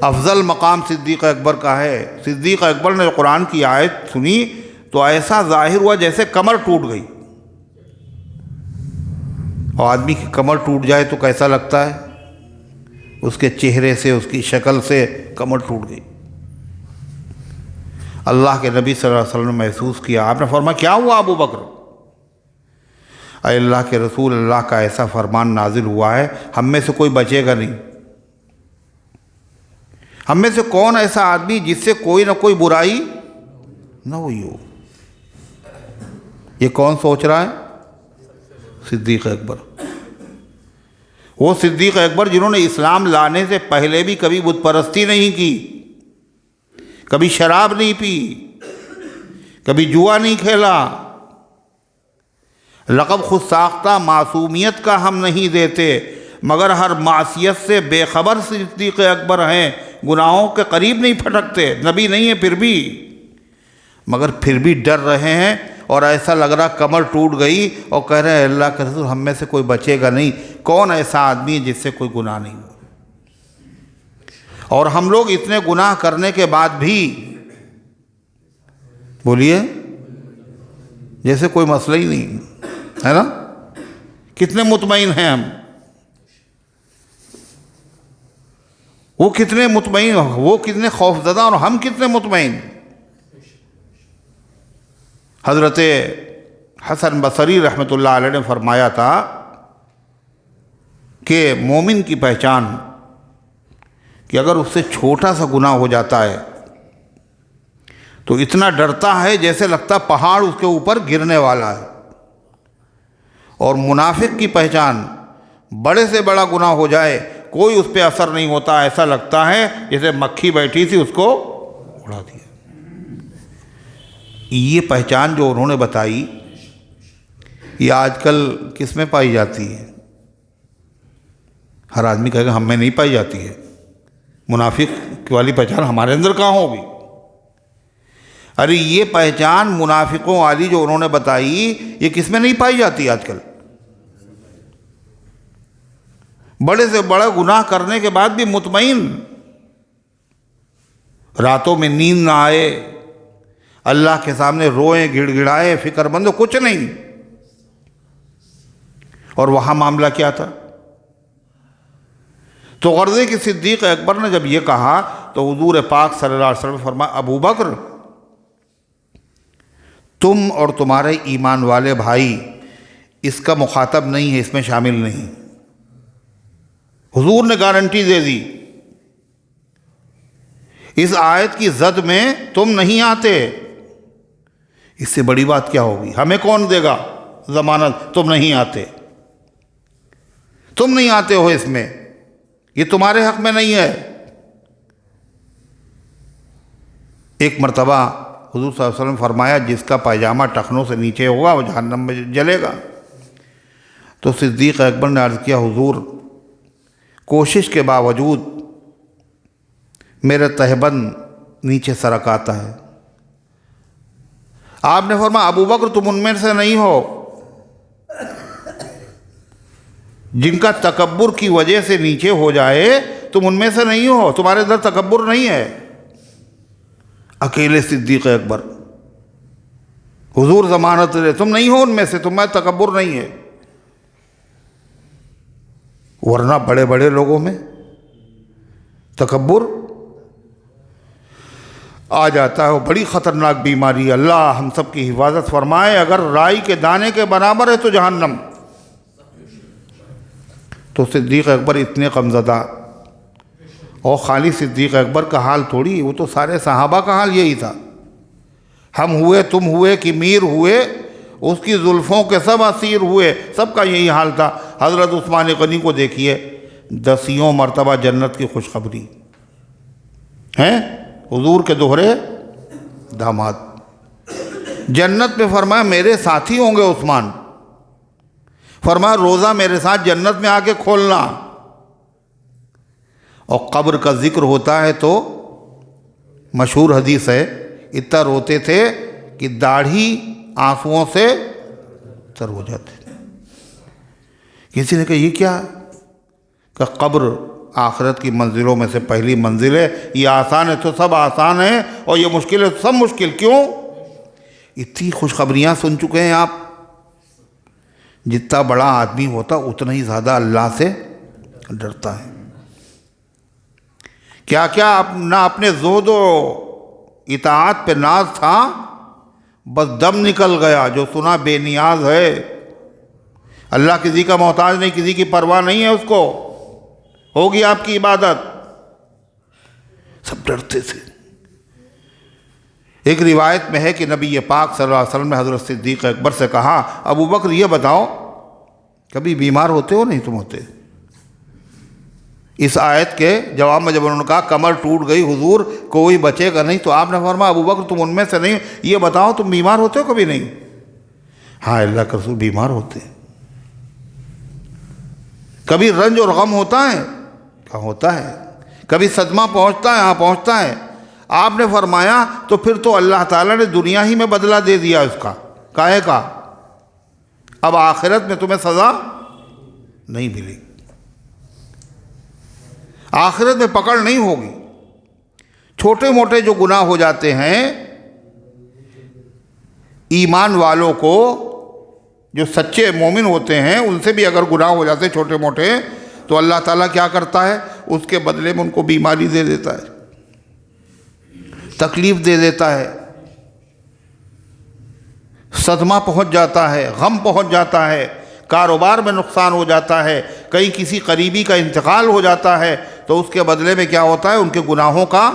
افضل مقام صدیق اکبر کا ہے۔ صدیق اکبر نے قرآن کی آیت سنی تو ایسا ظاہر ہوا جیسے کمر ٹوٹ گئی، اور آدمی کی کمر ٹوٹ جائے تو کیسا لگتا ہے؟ اس کے چہرے سے، اس کی شکل سے کمر ٹوٹ گئی۔ اللہ کے نبی صلی اللہ علیہ وسلم نے محسوس کیا، آپ نے فرمایا کیا ہوا ابو بکر؟ اے اللہ کے رسول، اللہ کا ایسا فرمان نازل ہوا ہے ہم میں سے کوئی بچے گا نہیں۔ ہم میں سے کون ایسا آدمی جس سے کوئی نہ کوئی برائی نہ ہوئی ہو؟ یہ کون سوچ رہا ہے؟ صدیق اکبر۔ وہ صدیق اکبر جنہوں نے اسلام لانے سے پہلے بھی کبھی بت پرستی نہیں کی، کبھی شراب نہیں پی، کبھی جوا نہیں کھیلا، لقب خود ساختہ معصومیت کا ہم نہیں دیتے، مگر ہر معصیت سے بے خبر صدیق اکبر ہیں، گناہوں کے قریب نہیں پھٹکتے، نبی نہیں ہیں پھر بھی، مگر پھر بھی ڈر رہے ہیں، اور ایسا لگ رہا کمر ٹوٹ گئی، اور کہہ رہے ہیں اللہ کے رسول ہم میں سے کوئی بچے گا نہیں۔ کون ایسا آدمی ہے جس سے کوئی گناہ نہیں ہو؟ اور ہم لوگ اتنے گناہ کرنے کے بعد بھی بولیے جیسے کوئی مسئلہ ہی نہیں ہے نا؟ کتنے مطمئن ہیں ہم، وہ کتنے مطمئن، وہ کتنے خوفزدہ، اور ہم کتنے مطمئن۔ حضرت حسن بصری رحمۃ اللہ علیہ نے فرمایا تھا کہ مومن کی پہچان کہ اگر اس سے چھوٹا سا گناہ ہو جاتا ہے تو اتنا ڈرتا ہے جیسے لگتا پہاڑ اس کے اوپر گرنے والا ہے، اور منافق کی پہچان بڑے سے بڑا گناہ ہو جائے کوئی اس پہ اثر نہیں ہوتا، ایسا لگتا ہے جیسے مکھی بیٹھی تھی اس کو اڑا دیا۔ یہ پہچان جو انہوں نے بتائی یہ آج کل کس میں پائی جاتی ہے؟ ہر آدمی کہے گا ہم میں نہیں پائی جاتی ہے، منافق والی پہچان ہمارے اندر کہاں ہوگی؟ ارے یہ پہچان منافقوں والی جو انہوں نے بتائی، یہ کس میں نہیں پائی جاتی آج کل؟ بڑے سے بڑا گناہ کرنے کے بعد بھی مطمئن، راتوں میں نیند نہ آئے، اللہ کے سامنے روئیں گڑ گڑائے، فکر مند کچھ نہیں۔ اور وہاں معاملہ کیا تھا؟ تو غرضے کی صدیق اکبر نے جب یہ کہا تو حضور پاک صلی اللہ علیہ وسلم فرمایا، ابو بکر تم اور تمہارے ایمان والے بھائی اس کا مخاطب نہیں ہے، اس میں شامل نہیں۔ حضور نے گارنٹی دے دی، اس آیت کی زد میں تم نہیں آتے۔ اس سے بڑی بات کیا ہوگی؟ ہمیں کون دے گا ضمانت؟ تم نہیں آتے، تم نہیں آتے ہو، اس میں یہ تمہارے حق میں نہیں ہے۔ ایک مرتبہ حضور صلی اللہ علیہ وسلم فرمایا، جس کا پائجامہ ٹخنوں سے نیچے ہوگا وہ جہنم میں جلے گا۔ تو صدیق اکبر نے عرض کیا، حضور کوشش کے باوجود میرے تہبند نیچے سرک آتا ہے۔ آپ نے فرمایا، ابو بکر تم ان میں سے نہیں ہو جن کا تکبر کی وجہ سے نیچے ہو جائے، تم ان میں سے نہیں ہو، تمہارے اندر تکبر نہیں ہے۔ اکیلے صدیق اکبر، حضور ضمانت دے، تم نہیں ہو ان میں سے، تمہیں تکبر نہیں ہے۔ ورنہ بڑے بڑے لوگوں میں تکبر آ جاتا ہے، وہ بڑی خطرناک بیماری ہے۔ اللہ ہم سب کی حفاظت فرمائے۔ اگر رائی کے دانے کے برابر ہے تو جہنم۔ تو صدیق اکبر اتنے غمزدہ، اور خالی صدیق اکبر کا حال تھوڑی، وہ تو سارے صحابہ کا حال یہی تھا۔ ہم ہوئے، تم ہوئے، کہ میر ہوئے، اس کی زلفوں کے سب اسیر ہوئے، سب کا یہی حال تھا۔ حضرت عثمان غنی کو دیکھیے، 10 مرتبہ جنت کی خوشخبری ہیں، حضور کے دوہرے داماد۔ جنت میں فرمایا میرے ساتھی ہوں گے عثمان، فرمایا روزہ میرے ساتھ جنت میں آ کے کھولنا۔ اور قبر کا ذکر ہوتا ہے تو مشہور حدیث ہے، اتنا روتے تھے کہ داڑھی آنسوؤں سے تر ہو جاتے۔ کسی نے کہا یہ کیا؟ کہ قبر آخرت کی منزلوں میں سے پہلی منزل ہے، یہ آسان ہے تو سب آسان ہے، اور یہ مشکل ہے تو سب مشکل۔ کیوں؟ اتنی خوشخبریاں سن چکے ہیں آپ۔ جتنا بڑا آدمی ہوتا اتنا ہی زیادہ اللہ سے ڈرتا ہے۔ کیا کیا نہ اپنے زہد و اطاعت پہ ناز تھا، بس دم نکل گیا۔ جو سنا بے نیاز ہے، اللہ کسی کا محتاج نہیں، کسی کی پرواہ نہیں ہے اس کو، ہوگی آپ کی عبادت۔ سب ڈرتے تھے۔ ایک روایت میں ہے کہ نبی پاک صلی اللہ علیہ وسلم نے حضرت صدیق اکبر سے کہا، ابو بکر یہ بتاؤ کبھی بیمار ہوتے ہو؟ نہیں تم ہوتے۔ اس آیت کے جواب میں جب انہوں نے کہا کمر ٹوٹ گئی حضور کوئی بچے گا نہیں، تو آپ نے فرمایا ابو بکر تم ان میں سے نہیں، یہ بتاؤ تم بیمار ہوتے ہو؟ کبھی نہیں۔ ہاں اللہ کا رسول بیمار ہوتے ہیں۔ کبھی رنج اور غم ہوتا ہے؟ کہاں ہوتا ہے۔ کبھی صدمہ پہنچتا ہے؟ ہاں پہنچتا ہے۔ آپ نے فرمایا تو پھر تو اللہ تعالیٰ نے دنیا ہی میں بدلہ دے دیا اس کا، کاہے کا؟ اب آخرت میں تمہیں سزا نہیں ملے، آخرت میں پکڑ نہیں ہوگی۔ چھوٹے موٹے جو گناہ ہو جاتے ہیں ایمان والوں کو، جو سچے مومن ہوتے ہیں ان سے بھی اگر گناہ ہو جاتے چھوٹے موٹے، تو اللہ تعالیٰ کیا کرتا ہے؟ اس کے بدلے میں ان کو بیماری دے دیتا ہے، تکلیف دے دیتا ہے، صدمہ پہنچ جاتا ہے، غم پہنچ جاتا ہے، کاروبار میں نقصان ہو جاتا ہے، کہیں کسی قریبی کا انتقال ہو جاتا ہے، تو اس کے بدلے میں کیا ہوتا ہے؟ ان کے گناہوں کا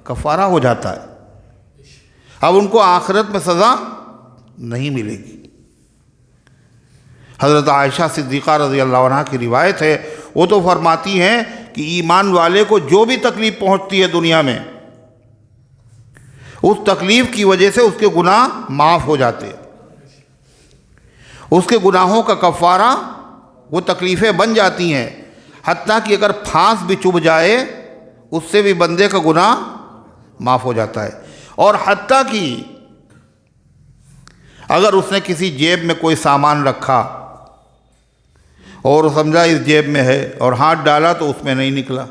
کفارہ ہو جاتا ہے۔ اب ان کو آخرت میں سزا نہیں ملے گی۔ حضرت عائشہ صدیقہ رضی اللہ عنہ کی روایت ہے، وہ تو فرماتی ہیں کہ ایمان والے کو جو بھی تکلیف پہنچتی ہے دنیا میں، اس تکلیف کی وجہ سے اس کے گناہ معاف ہو جاتے ہیں۔ اس کے گناہوں کا کفارہ وہ تکلیفیں بن جاتی ہیں، حتیٰ کہ اگر پھانس بھی چبھ جائے اس سے بھی بندے کا گناہ معاف ہو جاتا ہے، اور حتیٰ کہ اگر اس نے کسی جیب میں کوئی سامان رکھا اور سمجھا اس جیب میں ہے اور ہاتھ ڈالا تو اس میں نہیں نکلا،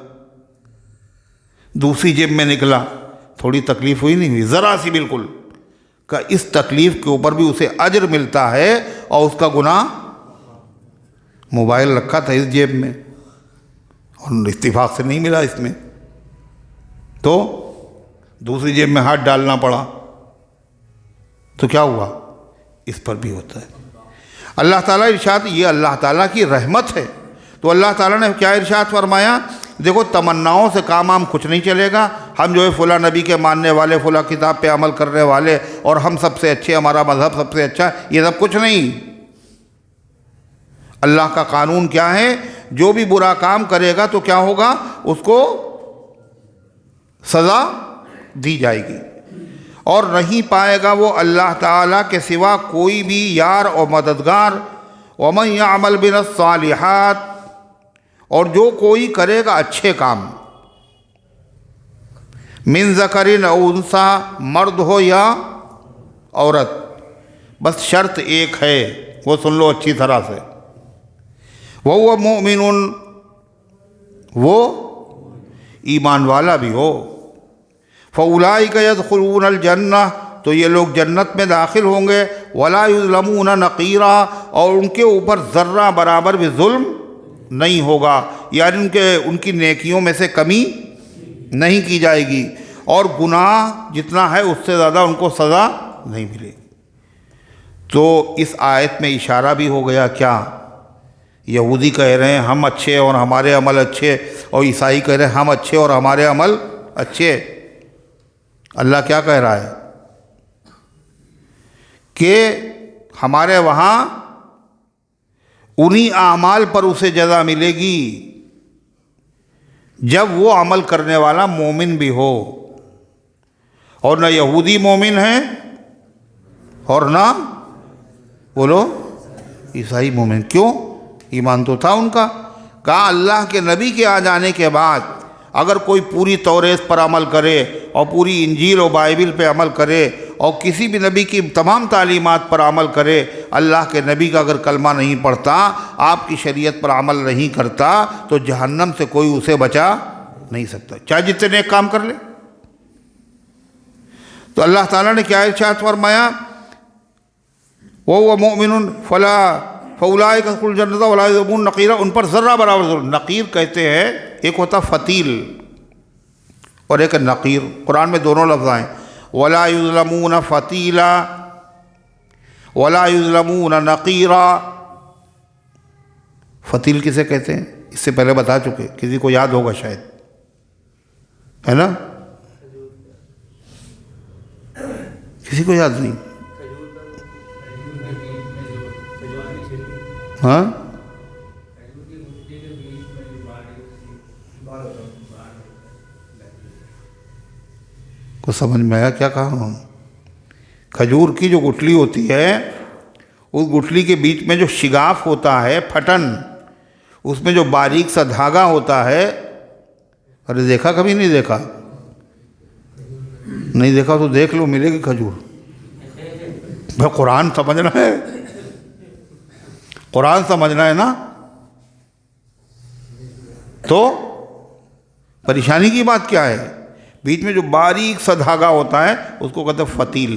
دوسری جیب میں نکلا، تھوڑی تکلیف ہوئی نہیں ہوئی؟ ذرا سی بالکل، کہ اس تکلیف کے اوپر بھی اسے اجر ملتا ہے اور اس کا گناہ، موبائل رکھا تھا اس جیب میں اور اتفاق سے نہیں ملا اس میں، تو دوسری جیب میں ہاتھ ڈالنا پڑا، تو کیا ہوا؟ اس پر بھی ہوتا ہے۔ اللہ تعالیٰ ارشاد، یہ اللہ تعالیٰ کی رحمت ہے۔ تو اللہ تعالیٰ نے کیا ارشاد فرمایا؟ دیکھو تمناؤں سے کام کچھ نہیں چلے گا، ہم جو ہے فلاں نبی کے ماننے والے، فلاں کتاب پہ عمل کرنے والے، اور ہم سب سے اچھے، ہمارا مذہب سب سے اچھا، یہ سب کچھ نہیں۔ اللہ کا قانون کیا ہے؟ جو بھی برا کام کرے گا تو کیا ہوگا؟ اس کو سزا دی جائے گی، اور نہیں پائے گا وہ اللہ تعالیٰ کے سوا کوئی بھی یار اور مددگار۔ وَمَن يَعْمَلْ مِنَ الصَّالِحَاتِ، اور جو کوئی کرے گا اچھے کام، من ذکر او انثی، مرد ہو یا عورت، بس شرط ایک ہے، وہ سن لو اچھی طرح سے، وَهُوَ مُؤْمِنٌ، وہ ایمان والا بھی ہو، فَأُولَٰئِكَ يَدْخُلُونَ الْجَنَّةَ، تو یہ لوگ جنت میں داخل ہوں گے، وَلَا يُظْلَمُونَ نَقِيرًا، اور ان کے اوپر ذرہ برابر بھی ظلم نہیں ہوگا، یعنی ان کی نیکیوں میں سے کمی نہیں کی جائے گی، اور گناہ جتنا ہے اس سے زیادہ ان کو سزا نہیں ملے گی۔ تو اس آیت میں اشارہ بھی ہو گیا، کیا؟ یہودی کہہ رہے ہیں ہم اچھے اور ہمارے عمل اچھے، اور عیسائی کہہ رہے ہیں ہم اچھے اور ہمارے عمل اچھے۔ اللہ کیا کہہ رہا ہے؟ کہ ہمارے وہاں انہی اعمال پر اسے جزا ملے گی جب وہ عمل کرنے والا مومن بھی ہو، اور نہ یہودی مومن ہے اور نہ بولو عیسائی مومن۔ کیوں؟ ایمان تو تھا ان کا۔ کہا اللہ کے نبی کے آ جانے کے بعد اگر کوئی پوری توریت پر عمل کرے اور پوری انجیل اور بائبل پہ عمل کرے اور کسی بھی نبی کی تمام تعلیمات پر عمل کرے، اللہ کے نبی کا اگر کلمہ نہیں پڑھتا، آپ کی شریعت پر عمل نہیں کرتا، تو جہنم سے کوئی اسے بچا نہیں سکتا، چاہے جتنے نیک کام کر لے۔ تو اللہ تعالیٰ نے کیا ارشاد فرمایا؟ وَهُوَ مُؤْمِنٌ فَأُولَٰئِكَ يَدْخُلُونَ الْجَنَّةَ وَلَا يُظْلَمُونَ نَقِيرًا، ان پر ذرہ برابر ظلم۔ نقیر کہتے ہیں، ایک ہوتا فتیل اور ایک نقیر، قرآن میں دونوں لفظ آئیں، وَلَا يُظْلَمُونَ فَتِيلًا وَلَا يُظْلَمُونَ نَقِيرًا۔ فتیل کسے کہتے ہیں؟ اس سے پہلے بتا چکے، کسی کو یاد ہوگا شاید، ہے نا؟ کسی کو یاد نہیں؟ ہاں، کو سمجھ میں آیا کیا کہا انہوں نے؟ کھجور کی جو گٹھلی ہوتی ہے، اس گٹھلی کے بیچ میں جو شگاف ہوتا ہے، پھٹن، اس میں جو باریک سا دھاگا ہوتا ہے، ارے دیکھا کبھی نہیں دیکھا؟ نہیں دیکھا تو دیکھ لو، ملے گی کھجور۔ بھائی قرآن سمجھنا ہے، قرآن سمجھنا ہے نا، تو پریشانی کی بات کیا ہے؟ بیچ میں جو باریک سا دھاگا ہوتا ہے اس کو کہتے ہیں فتیل۔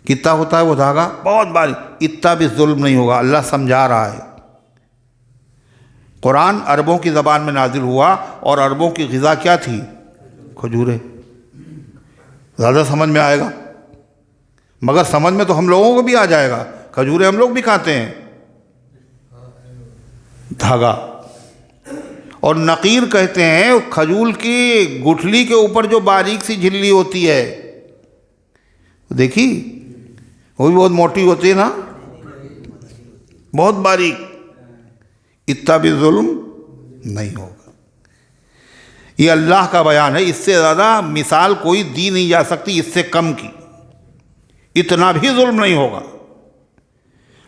کتنا ہوتا ہے وہ دھاگا؟ بہت باریک، اتنا بھی ظلم نہیں ہوگا، اللہ سمجھا رہا ہے۔ قرآن عربوں کی زبان میں نازل ہوا، اور عربوں کی غذا کیا تھی؟ کھجوریں۔ زیادہ سمجھ میں آئے گا، مگر سمجھ میں تو ہم لوگوں کو بھی آ جائے گا، کھجوریں ہم لوگ بھی کھاتے ہیں، دھاگا۔ اور نقیر کہتے ہیں کھجور کی گٹھلی کے اوپر جو باریک سی جھلی ہوتی ہے، دیکھی؟ وہ بھی بہت موٹی ہوتی ہے نا، بہت باریک، اتنا بھی ظلم نہیں ہوگا۔ یہ اللہ کا بیان ہے، اس سے زیادہ مثال کوئی دی نہیں جا سکتی، اس سے کم کی، اتنا بھی ظلم نہیں ہوگا۔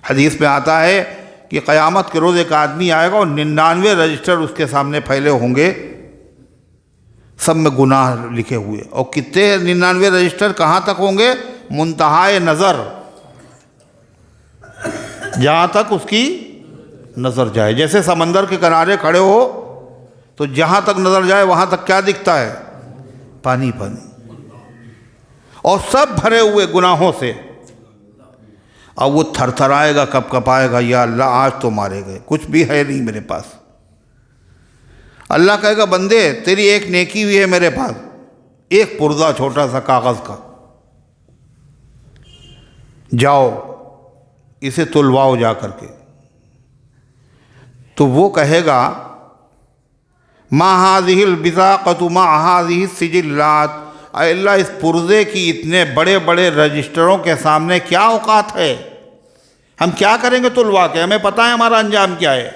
حدیث میں آتا ہے کہ قیامت کے روز ایک آدمی آئے گا اور 99 رجسٹر اس کے سامنے پھیلے ہوں گے، سب میں گناہ لکھے ہوئے، اور کتنے 99 رجسٹر کہاں تک ہوں گے؟ منتہائے نظر، جہاں تک اس کی نظر جائے۔ جیسے سمندر کے کنارے کھڑے ہو تو جہاں تک نظر جائے وہاں تک کیا دکھتا ہے؟ پانی پانی، اور سب بھرے ہوئے گناہوں سے۔ اب وہ تھر تھرائے گا، کپ کپائے گا، یا اللہ آج تو مارے گئے، کچھ بھی ہے نہیں میرے پاس۔ اللہ کہے گا بندے تیری ایک نیکی بھی ہے میرے پاس، ایک پرزہ چھوٹا سا کاغذ کا، جاؤ اسے تلواؤ جا کر کے۔ تو وہ کہے گا ما هذه البطاقۃ ما هذه السجلات، اے اللہ اس پرزے کی اتنے بڑے بڑے رجسٹروں کے سامنے کیا اوقات ہے؟ ہم کیا کریں گے تلوا کے؟ ہمیں پتہ ہے ہمارا انجام کیا ہے۔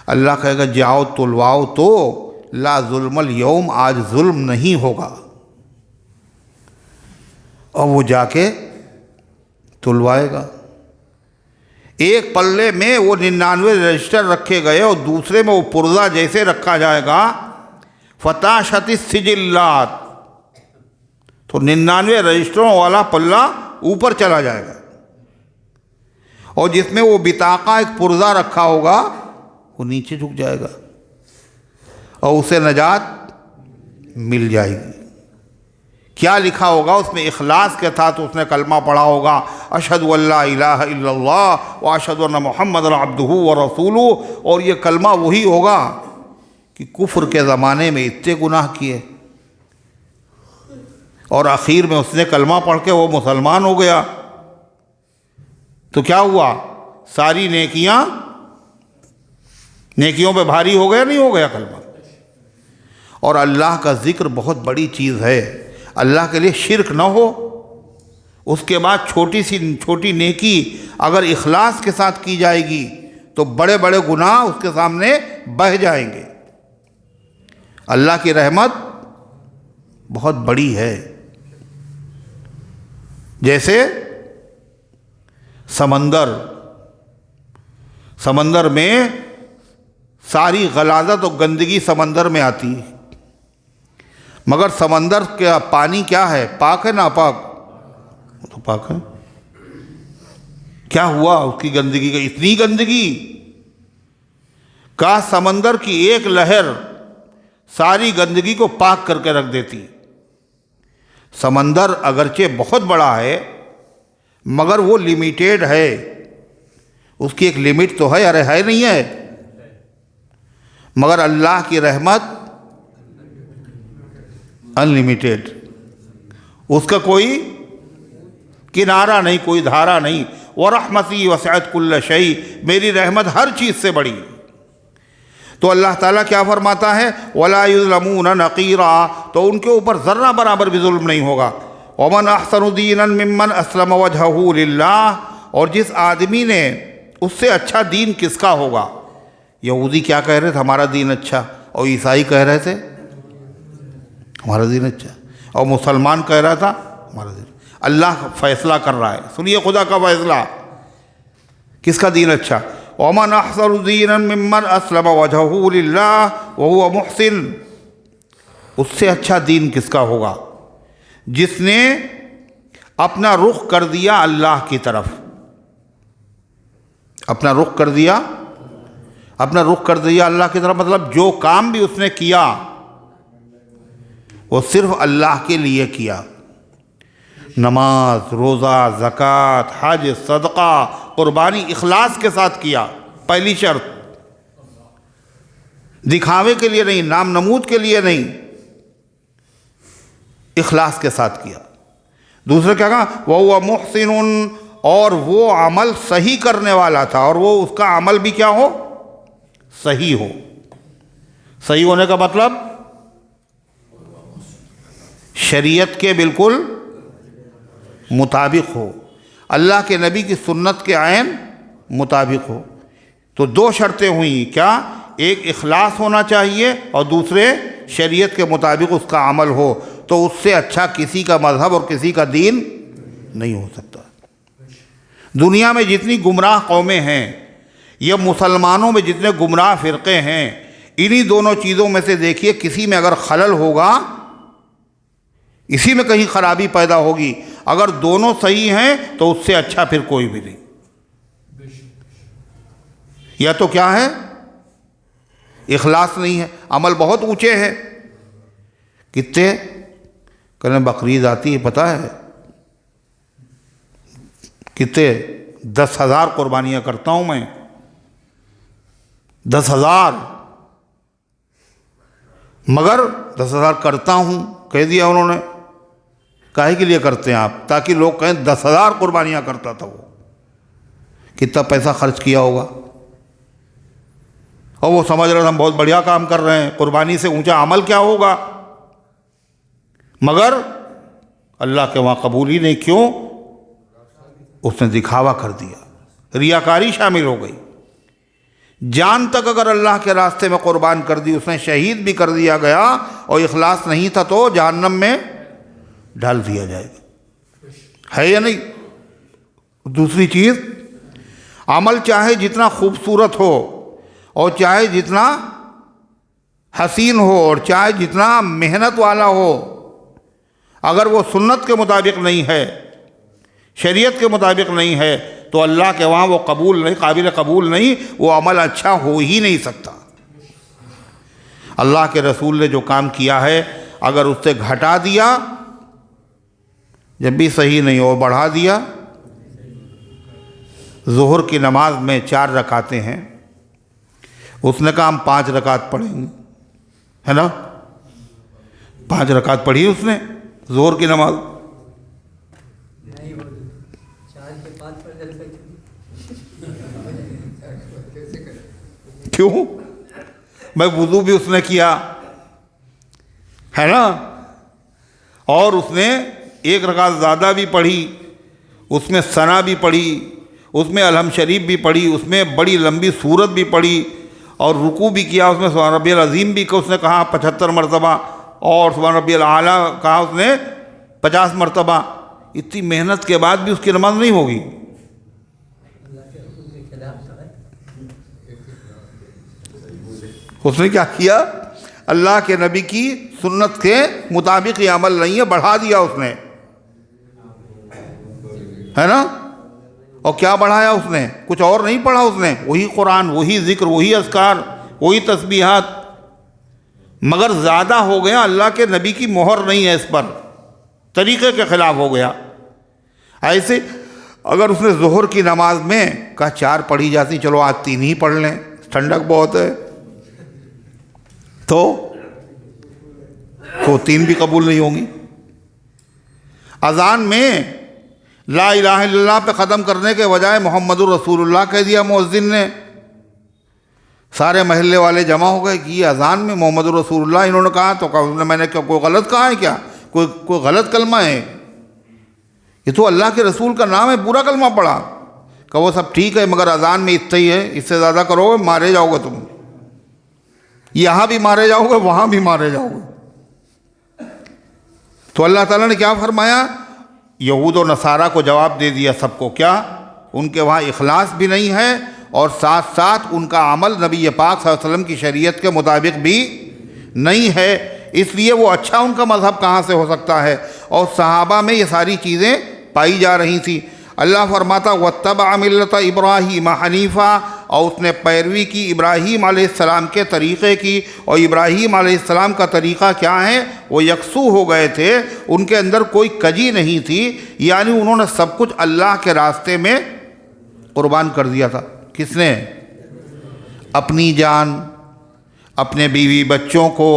اللہ کہے گا جاؤ تلواؤ تو، لا ظلم اليوم، آج ظلم نہیں ہوگا۔ اور وہ جا کے تلوائے گا۔ ایک پلے میں وہ 99 رجسٹر رکھے گئے اور دوسرے میں وہ پرزہ جیسے رکھا جائے گا، فتاشت السجلات، تو 99 رجسٹروں والا پلہ اوپر چلا جائے گا، اور جس میں وہ بطاقہ ایک پرزہ رکھا ہوگا وہ نیچے جھک جائے گا، اور اسے نجات مل جائے گی۔ کیا لکھا ہوگا اس میں؟ اخلاص کے ساتھ اس نے کلمہ پڑھا ہوگا، اشہد ان لا الہ الا اللہ واشہد ان محمد عبدہ ورسولہ، اور یہ کلمہ وہی ہوگا کہ کفر کے زمانے میں اتنے گناہ کیے، اور آخر میں اس نے کلمہ پڑھ کے وہ مسلمان ہو گیا، تو کیا ہوا؟ ساری نیکیوں پہ بھاری ہو گیا، نہیں ہو گیا کلمہ؟ اور اللہ کا ذکر بہت بڑی چیز ہے، اللہ کے لیے شرک نہ ہو، اس کے بعد چھوٹی سی چھوٹی نیکی اگر اخلاص کے ساتھ کی جائے گی تو بڑے بڑے گناہ اس کے سامنے بہہ جائیں گے۔ اللہ کی رحمت بہت بڑی ہے۔ جیسے سمندر میں ساری غلاظت اور گندگی سمندر میں آتی ہے، مگر سمندر کا پانی کیا ہے؟ پاک ہے ناپاک؟ وہ تو پاک ہے۔ کیا ہوا اس کی گندگی کا؟ اتنی گندگی کا سمندر کی ایک لہر ساری گندگی کو پاک کر کے رکھ دیتی۔ سمندر اگرچہ بہت بڑا ہے مگر وہ لیمیٹیڈ ہے، اس کی ایک لمٹ تو ہے، ارے ہے نہیں ہے؟ مگر اللہ کی رحمت انلمیٹیڈ، اس کا کوئی کنارہ نہیں، کوئی دھارا نہیں۔ وَرَحْمَتِي وَسِعَتْ كُلَّ شَيْءٍ، میری رحمت ہر چیز سے بڑی۔ تو اللہ تعالیٰ کیا فرماتا ہے؟ وَلَا يُظْلَمُونَ نَقِيرًا، تو ان کے اوپر ذرہ برابر بھی ظلم نہیں ہوگا۔ وَمَنْ أَحْسَنُ دِينًا مِّمَّنْ أَسْلَمَ وَجْهَهُ لِلَّهِ، اور جس آدمی نے، اس سے اچھا دین کس کا ہوگا؟ یہودی کیا کہہ رہے تھے؟ ہمارا دین اچھا، اور عیسائی کہہ رہے تھے ہمارا دین اچھا، اور مسلمان کہہ رہا تھا ہمارا دین۔ اللہ فیصلہ کر رہا ہے، سنیے خدا کا فیصلہ، کس کا دین اچھا؟ وَمَنْ أَحْسَنُ دِينًا مِّمَّنْ أَسْلَمَ وَجْهَهُ لِلَّهِ وَهُوَ مُحْسِنٌ، اس سے اچھا دین کس کا ہوگا؟ جس نے اپنا رخ کر دیا اللہ کی طرف، اپنا رخ کر دیا اللہ کی طرف، مطلب جو کام بھی اس نے کیا وہ صرف اللہ کے لیے کیا۔ نماز، روزہ، زکوٰۃ، حج، صدقہ، قربانی اخلاص کے ساتھ کیا، پہلی شرط۔ دکھاوے کے لیے نہیں، نام نمود کے لیے نہیں، اخلاص کے ساتھ کیا۔ دوسرا کیا کہا؟ وَهُوَ مُحْسِنٌ، اور وہ عمل صحیح کرنے والا تھا، اور وہ اس کا عمل بھی کیا ہو؟ صحیح ہو۔ صحیح ہونے کا مطلب شریعت کے بالکل مطابق ہو، اللہ کے نبی کی سنت کے عین مطابق ہو۔ تو دو شرطیں ہوئیں، کیا؟ ایک اخلاص ہونا چاہیے، اور دوسرے شریعت کے مطابق اس کا عمل ہو۔ تو اس سے اچھا کسی کا مذہب اور کسی کا دین نہیں ہو سکتا۔ دنیا میں جتنی گمراہ قومیں ہیں یا مسلمانوں میں جتنے گمراہ فرقے ہیں، انہی دونوں چیزوں میں سے دیکھیے کسی میں اگر خلل ہوگا، اسی میں کہیں خرابی پیدا ہوگی۔ اگر دونوں صحیح ہیں تو اس سے اچھا پھر کوئی بھی نہیں۔ یا تو کیا ہے؟ اخلاص نہیں ہے، عمل بہت اونچے ہیں، کتنے کہنے بقرعید آتی ہے پتہ ہے کتنے 10,000 قربانیاں کرتا ہوں میں، 10,000، مگر 10,000 کرتا ہوں کہہ دیا انہوں نے۔ کاہے کے لیے کرتے ہیں آپ؟ تاکہ لوگ کہیں 10,000 قربانیاں کرتا تھا وہ، کتنا پیسہ خرچ کیا ہوگا، اور وہ سمجھ رہے ہم بہت بڑھیا کام کر رہے ہیں، قربانی سے اونچا عمل کیا ہوگا؟ مگر اللہ کے وہاں قبول ہی نہیں۔ کیوں؟ اس نے دکھاوا کر دیا، ریاکاری شامل ہو گئی۔ جان تک اگر اللہ کے راستے میں قربان کر دی، اس نے شہید بھی کر دیا گیا، اور اخلاص نہیں تھا تو جہنم میں ڈال دیا جائے گا، ہے یا نہیں؟ دوسری چیز، عمل چاہے جتنا خوبصورت ہو، اور چاہے جتنا حسین ہو، اور چاہے جتنا محنت والا ہو، اگر وہ سنت کے مطابق نہیں ہے، شریعت کے مطابق نہیں ہے، تو اللہ کے وہاں وہ قبول نہیں، قابل قبول نہیں، وہ عمل اچھا ہو ہی نہیں سکتا۔ اللہ کے رسول نے جو کام کیا ہے، اگر اس سے گھٹا دیا جب بھی صحیح نہیں ہو، بڑھا دیا۔ ظہر کی نماز میں 4 رکعتیں ہیں، اس نے کہا ہم 5 رکعت پڑھیں گے، ہے نا؟ 5 رکعت پڑھی اس نے ظہر کی نماز۔ کیوں؟ میں وضو بھی اس نے کیا، ہے نا؟ اور اس نے 1 رکعت زیادہ بھی پڑھی، اس میں ثنا بھی پڑھی، اس میں الحم شریف بھی پڑھی، اس میں بڑی لمبی سورت بھی پڑھی، اور رکوع بھی کیا، اس میں سبحان ربی العظیم بھی کہ اس نے کہا 75 مرتبہ، اور سبحان ربی الاعلیٰ کہا اس نے 50 مرتبہ۔ اتنی محنت کے بعد بھی اس کی نماز نہیں ہوگی۔ اس نے کیا کیا؟ اللہ کے نبی کی سنت کے مطابق یہ عمل نہیں ہے، بڑھا دیا اس نے، ہے نا؟ اور کیا بڑھایا اس نے؟ کچھ اور نہیں پڑھا اس نے، وہی قرآن، وہی ذکر، وہی اذکار، وہی تسبیحات، مگر زیادہ ہو گیا۔ اللہ کے نبی کی مہر نہیں ہے اس پر، طریقے کے خلاف ہو گیا۔ ایسے اگر اس نے ظہر کی نماز میں کہا 4 پڑھی جاتی، چلو آج 3 ہی پڑھ لیں، ٹھنڈک بہت ہے، تو 3 بھی قبول نہیں ہوں گی۔ اذان میں لا الہ الا اللہ پہ ختم کرنے کے بجائے محمد الرسول اللہ کہہ دیا مؤذن نے، سارے محلے والے جمع ہو گئے کہ یہ اذان میں محمد الرسول اللہ انہوں نے کہا، تو کہا میں نے کوئی غلط کہا ہے کیا؟ کوئی غلط کلمہ ہے؟ یہ تو اللہ کے رسول کا نام ہے، پورا کلمہ پڑھا۔ کہ وہ سب ٹھیک ہے، مگر اذان میں اتنا ہی ہے، اس سے زیادہ کرو گے مارے جاؤ گے، تم یہاں بھی مارے جاؤ گے، وہاں بھی مارے جاؤ گے۔ تو اللہ تعالیٰ نے کیا فرمایا؟ یہود و نصارہ کو جواب دے دیا سب کو، کیا ان کے وہاں اخلاص بھی نہیں ہے، اور ساتھ ساتھ ان کا عمل نبی پاک صلی اللہ علیہ وسلم کی شریعت کے مطابق بھی نہیں ہے، اس لیے وہ اچھا ان کا مذہب کہاں سے ہو سکتا ہے؟ اور صحابہ میں یہ ساری چیزیں پائی جا رہی تھیں۔ اللہ فرماتا وَاتَّبَعَ مِلَّةَ إِبْرَاهِيمَ حَنِيفًا، اور اس نے پیروی کی ابراہیم علیہ السلام کے طریقے کی، اور ابراہیم علیہ السلام کا طریقہ کیا ہے؟ وہ یکسو ہو گئے تھے، ان کے اندر کوئی کجی نہیں تھی، یعنی انہوں نے سب کچھ اللہ کے راستے میں قربان کر دیا تھا۔ کس نے؟ اپنی جان، اپنے بیوی بچوں کو،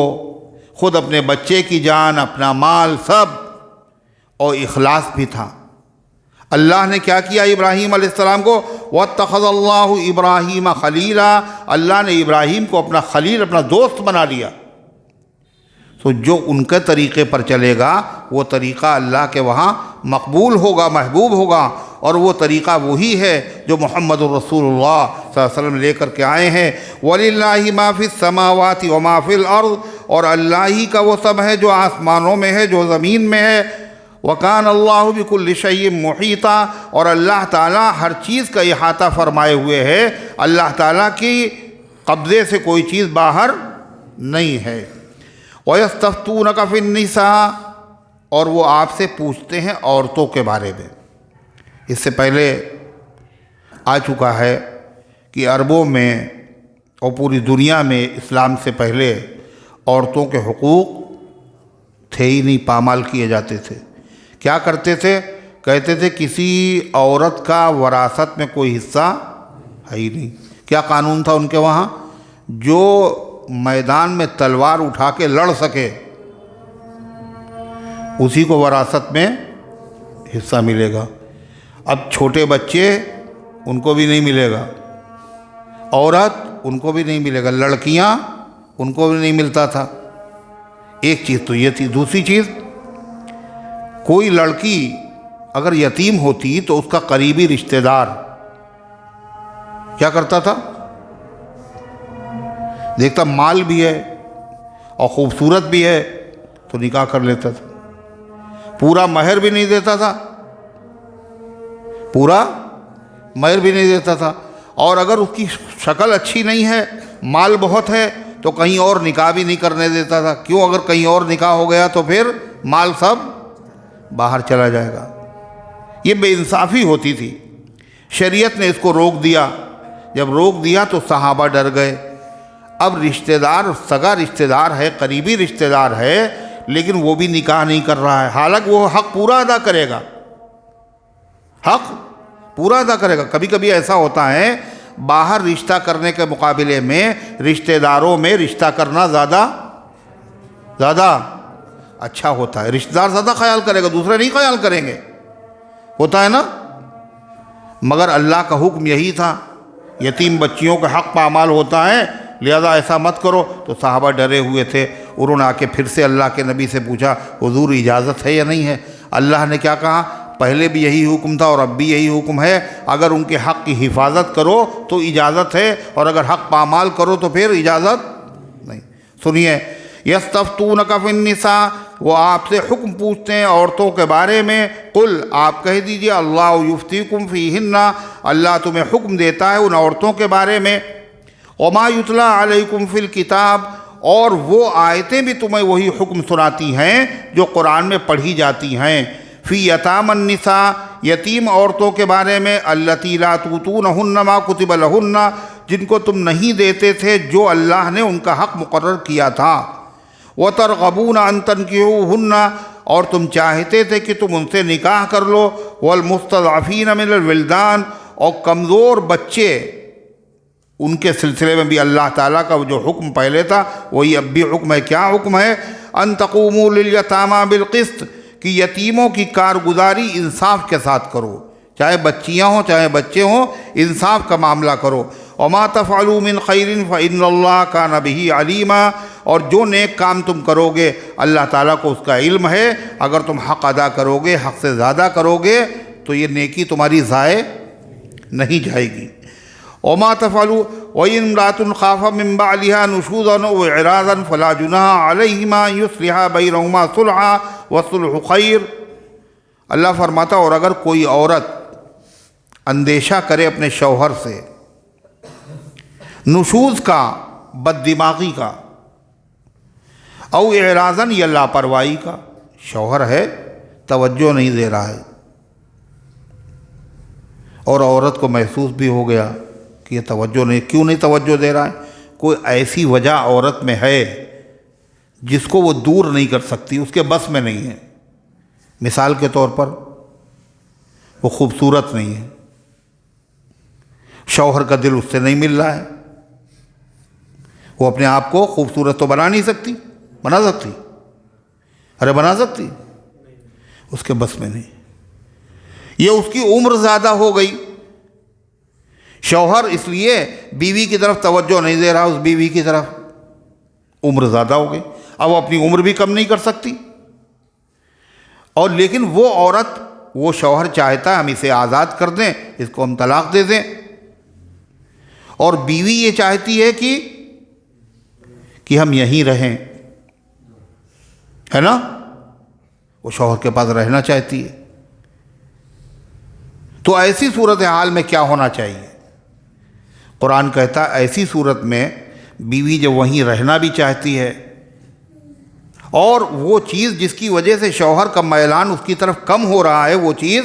خود اپنے بچے کی جان، اپنا مال، سب، اور اخلاص بھی تھا۔ اللہ نے کیا کیا ابراہیم علیہ السلام کو؟ وَاتَّخَذَ اللَّهُ إِبْرَاهِيمَ خَلِيلًا، اللہ نے ابراہیم کو اپنا خلیل، اپنا دوست بنا لیا۔ تو جو ان کے طریقے پر چلے گا وہ طریقہ اللہ کے وہاں مقبول ہوگا، محبوب ہوگا، اور وہ طریقہ وہی ہے جو محمد الرسول اللہ صلی اللہ علیہ وسلم لے کر کے آئے ہیں۔ وَلِلَّهِ مَا فِي السَّمَاوَاتِ وَمَا فِي الْأَرْضِ، اور اللہ ہی کا وہ سب ہے جو آسمانوں میں ہے، جو زمین میں ہے۔ وَكَانَ اللَّهُ بِكُلِّ شَيْءٍ مُحِيطًا، اور اللہ تعالیٰ ہر چیز کا احاطہ فرمائے ہوئے ہے، اللہ تعالیٰ کی قبضے سے کوئی چیز باہر نہیں ہے۔ وَيَسْتَفْتُونَكَ فِي النِّسَاءِ، اور وہ آپ سے پوچھتے ہیں عورتوں کے بارے میں۔ اس سے پہلے آ چکا ہے کہ عربوں میں اور پوری دنیا میں اسلام سے پہلے عورتوں کے حقوق تھے ہی نہیں، پامال کیے جاتے تھے۔ کیا کرتے تھے؟ کہتے تھے کسی عورت کا وراثت میں کوئی حصہ ہے ہی نہیں۔ کیا قانون تھا ان کے وہاں؟ جو میدان میں تلوار اٹھا کے لڑ سکے اسی کو وراثت میں حصہ ملے گا۔ اب چھوٹے بچے ان کو بھی نہیں ملے گا، عورت ان کو بھی نہیں ملے گا، لڑکیاں ان کو بھی نہیں ملتا تھا۔ ایک چیز تو یہ تھی۔ دوسری چیز، کوئی لڑکی اگر یتیم ہوتی تو اس کا قریبی رشتہ دار کیا کرتا تھا؟ دیکھتا مال بھی ہے اور خوبصورت بھی ہے تو نکاح کر لیتا تھا۔ پورا مہر بھی نہیں دیتا تھا، پورا مہر بھی نہیں دیتا تھا، اور اگر اس کی شکل اچھی نہیں ہے، مال بہت ہے، تو کہیں اور نکاح بھی نہیں کرنے دیتا تھا۔ کیوں؟ اگر کہیں اور نکاح ہو گیا تو پھر مال سب باہر چلا جائے گا۔ یہ بے انصافی ہوتی تھی۔ شریعت نے اس کو روک دیا۔ جب روک دیا تو صحابہ ڈر گئے۔ اب رشتہ دار، سگا رشتہ دار ہے، قریبی رشتہ دار ہے، لیکن وہ بھی نکاح نہیں کر رہا ہے، حالانکہ وہ حق پورا ادا کرے گا، حق پورا ادا کرے گا۔ کبھی کبھی ایسا ہوتا ہے باہر رشتہ کرنے کے مقابلے میں رشتہ داروں میں رشتہ کرنا زیادہ اچھا ہوتا ہے۔ رشتہ دار زیادہ خیال کرے گا، دوسرے نہیں خیال کریں گے، ہوتا ہے نا۔ مگر اللہ کا حکم یہی تھا، یتیم بچیوں کا حق پامال ہوتا ہے، لہذا ایسا مت کرو۔ تو صحابہ ڈرے ہوئے تھے، انہوں نے آ کے پھر سے اللہ کے نبی سے پوچھا، حضور اجازت ہے یا نہیں ہے؟ اللہ نے کیا کہا؟ پہلے بھی یہی حکم تھا اور اب بھی یہی حکم ہے، اگر ان کے حق کی حفاظت کرو تو اجازت ہے، اور اگر حق پامال کرو تو پھر اجازت نہیں۔ سنیے، یستفتونک فی النساء، وہ آپ سے حکم پوچھتے ہیں عورتوں کے بارے میں۔ قل، آپ کہہ دیجئے، اللہ یفتیکم فیہن، اللہ تمہیں حکم دیتا ہے ان عورتوں کے بارے میں۔ وما یتلی علیکم فی الکتاب، اور وہ آیتیں بھی تمہیں وہی حکم سناتی ہیں جو قرآن میں پڑھی جاتی ہیں۔ فی یتام النساء، یتیم عورتوں کے بارے میں، اللاتی لا تؤتونہن ما کتب لہن، جن کو تم نہیں دیتے تھے جو اللہ نے ان کا حق مقرر کیا تھا۔ وترغبون ان تنکحوہن، اور تم چاہتے تھے کہ تم ان سے نکاح کر لو۔ والمستضعفین من الولدان، اور کمزور بچے، ان کے سلسلے میں بھی اللہ تعالیٰ کا جو حکم پہلے تھا وہی اب بھی حکم ہے۔ کیا حکم ہے؟ ان تقوموا للیتامی بالقسط، کہ یتیموں کی کارگزاری انصاف کے ساتھ کرو، چاہے بچیاں ہوں چاہے بچے ہوں، انصاف کا معاملہ کرو۔ وما تفعلوا من خیر فإن اللہ کان بہ علیما، اور جو نیک کام تم کرو گے اللہ تعالیٰ کو اس کا علم ہے۔ اگر تم حق ادا کرو گے، حق سے زیادہ کرو گے، تو یہ نیکی تمہاری ضائع نہیں جائے گی۔ وما تفعلوا وإن امرأة خافت من بعلها نشوزا أو إعراضا فلا جناح عليهما أن يصلحا بينهما صلحا والصلح خیر۔ اللہ فرماتا، اور اگر کوئی عورت اندیشہ کرے اپنے شوہر سے، نشوز کا، بد دماغی کا، او اعراضاً یا لاپرواہی کا، شوہر ہے توجہ نہیں دے رہا ہے، اور عورت کو محسوس بھی ہو گیا کہ یہ توجہ نہیں، کیوں نہیں توجہ دے رہا ہے؟ کوئی ایسی وجہ عورت میں ہے جس کو وہ دور نہیں کر سکتی، اس کے بس میں نہیں ہے۔ مثال کے طور پر وہ خوبصورت نہیں ہے، شوہر کا دل اس سے نہیں مل رہا ہے، وہ اپنے آپ کو خوبصورت تو بنا نہیں سکتی، بنا سکتی؟ ارے بنا سکتی، اس کے بس میں نہیں۔ یہ اس کی عمر زیادہ ہو گئی، شوہر اس لیے بیوی کی طرف توجہ نہیں دے رہا، اس بیوی کی طرف، عمر زیادہ ہو گئی، اب وہ اپنی عمر بھی کم نہیں کر سکتی، اور لیکن وہ عورت، وہ شوہر چاہتا ہے ہم اسے آزاد کر دیں، اس کو ہم طلاق دے دیں، اور بیوی یہ چاہتی ہے کہ ہم یہیں رہیں، ہے نا؟ وہ شوہر کے پاس رہنا چاہتی ہے۔ تو ایسی صورتحال میں کیا ہونا چاہیے؟ قرآن کہتا ہے ایسی صورت میں بیوی جب وہیں رہنا بھی چاہتی ہے اور وہ چیز جس کی وجہ سے شوہر کا میلان اس کی طرف کم ہو رہا ہے، وہ چیز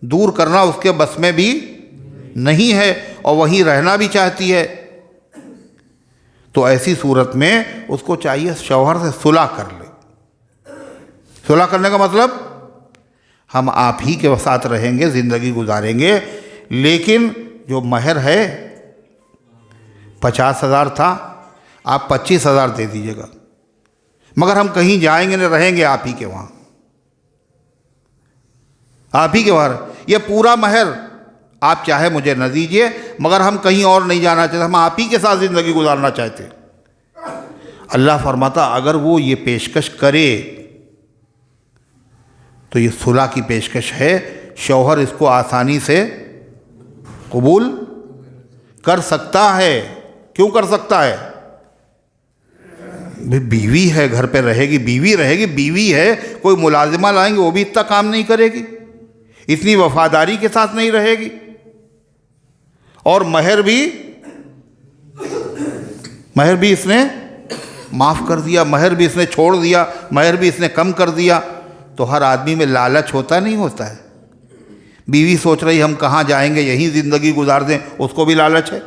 دور کرنا اس کے بس میں بھی نہیں ہے اور وہیں رہنا بھی چاہتی ہے، تو ایسی صورت میں اس کو چاہیے شوہر سے صلح کر لے۔ صلح کرنے کا مطلب ہم آپ ہی کے ساتھ رہیں گے، زندگی گزاریں گے، لیکن جو مہر ہے 50,000 تھا، آپ 25,000 دے دیجیے گا، مگر ہم کہیں جائیں گے نہیں، رہیں گے آپ ہی کے وہاں، آپ ہی کے وہاں۔ یہ پورا مہر آپ چاہے مجھے نہ دیجیے، مگر ہم کہیں اور نہیں جانا چاہتے، ہم آپ ہی کے ساتھ زندگی گزارنا چاہتے۔ اللہ فرماتا اگر وہ یہ پیشکش کرے تو یہ صلح کی پیشکش ہے، شوہر اس کو آسانی سے قبول کر سکتا ہے۔ کیوں کر سکتا ہے؟ بیوی ہے، گھر پہ رہے گی، بیوی رہے گی، بیوی ہے، کوئی ملازمہ لائیں گے وہ بھی اتنا کام نہیں کرے گی، اتنی وفاداری کے ساتھ نہیں رہے گی، اور مہر بھی اس نے معاف کر دیا، مہر بھی اس نے چھوڑ دیا، مہر بھی اس نے کم کر دیا، تو ہر آدمی میں لالچ ہوتا نہیں ہوتا ہے؟ بیوی سوچ رہی ہم کہاں جائیں گے، یہیں زندگی گزار دیں، اس کو بھی لالچ ہے۔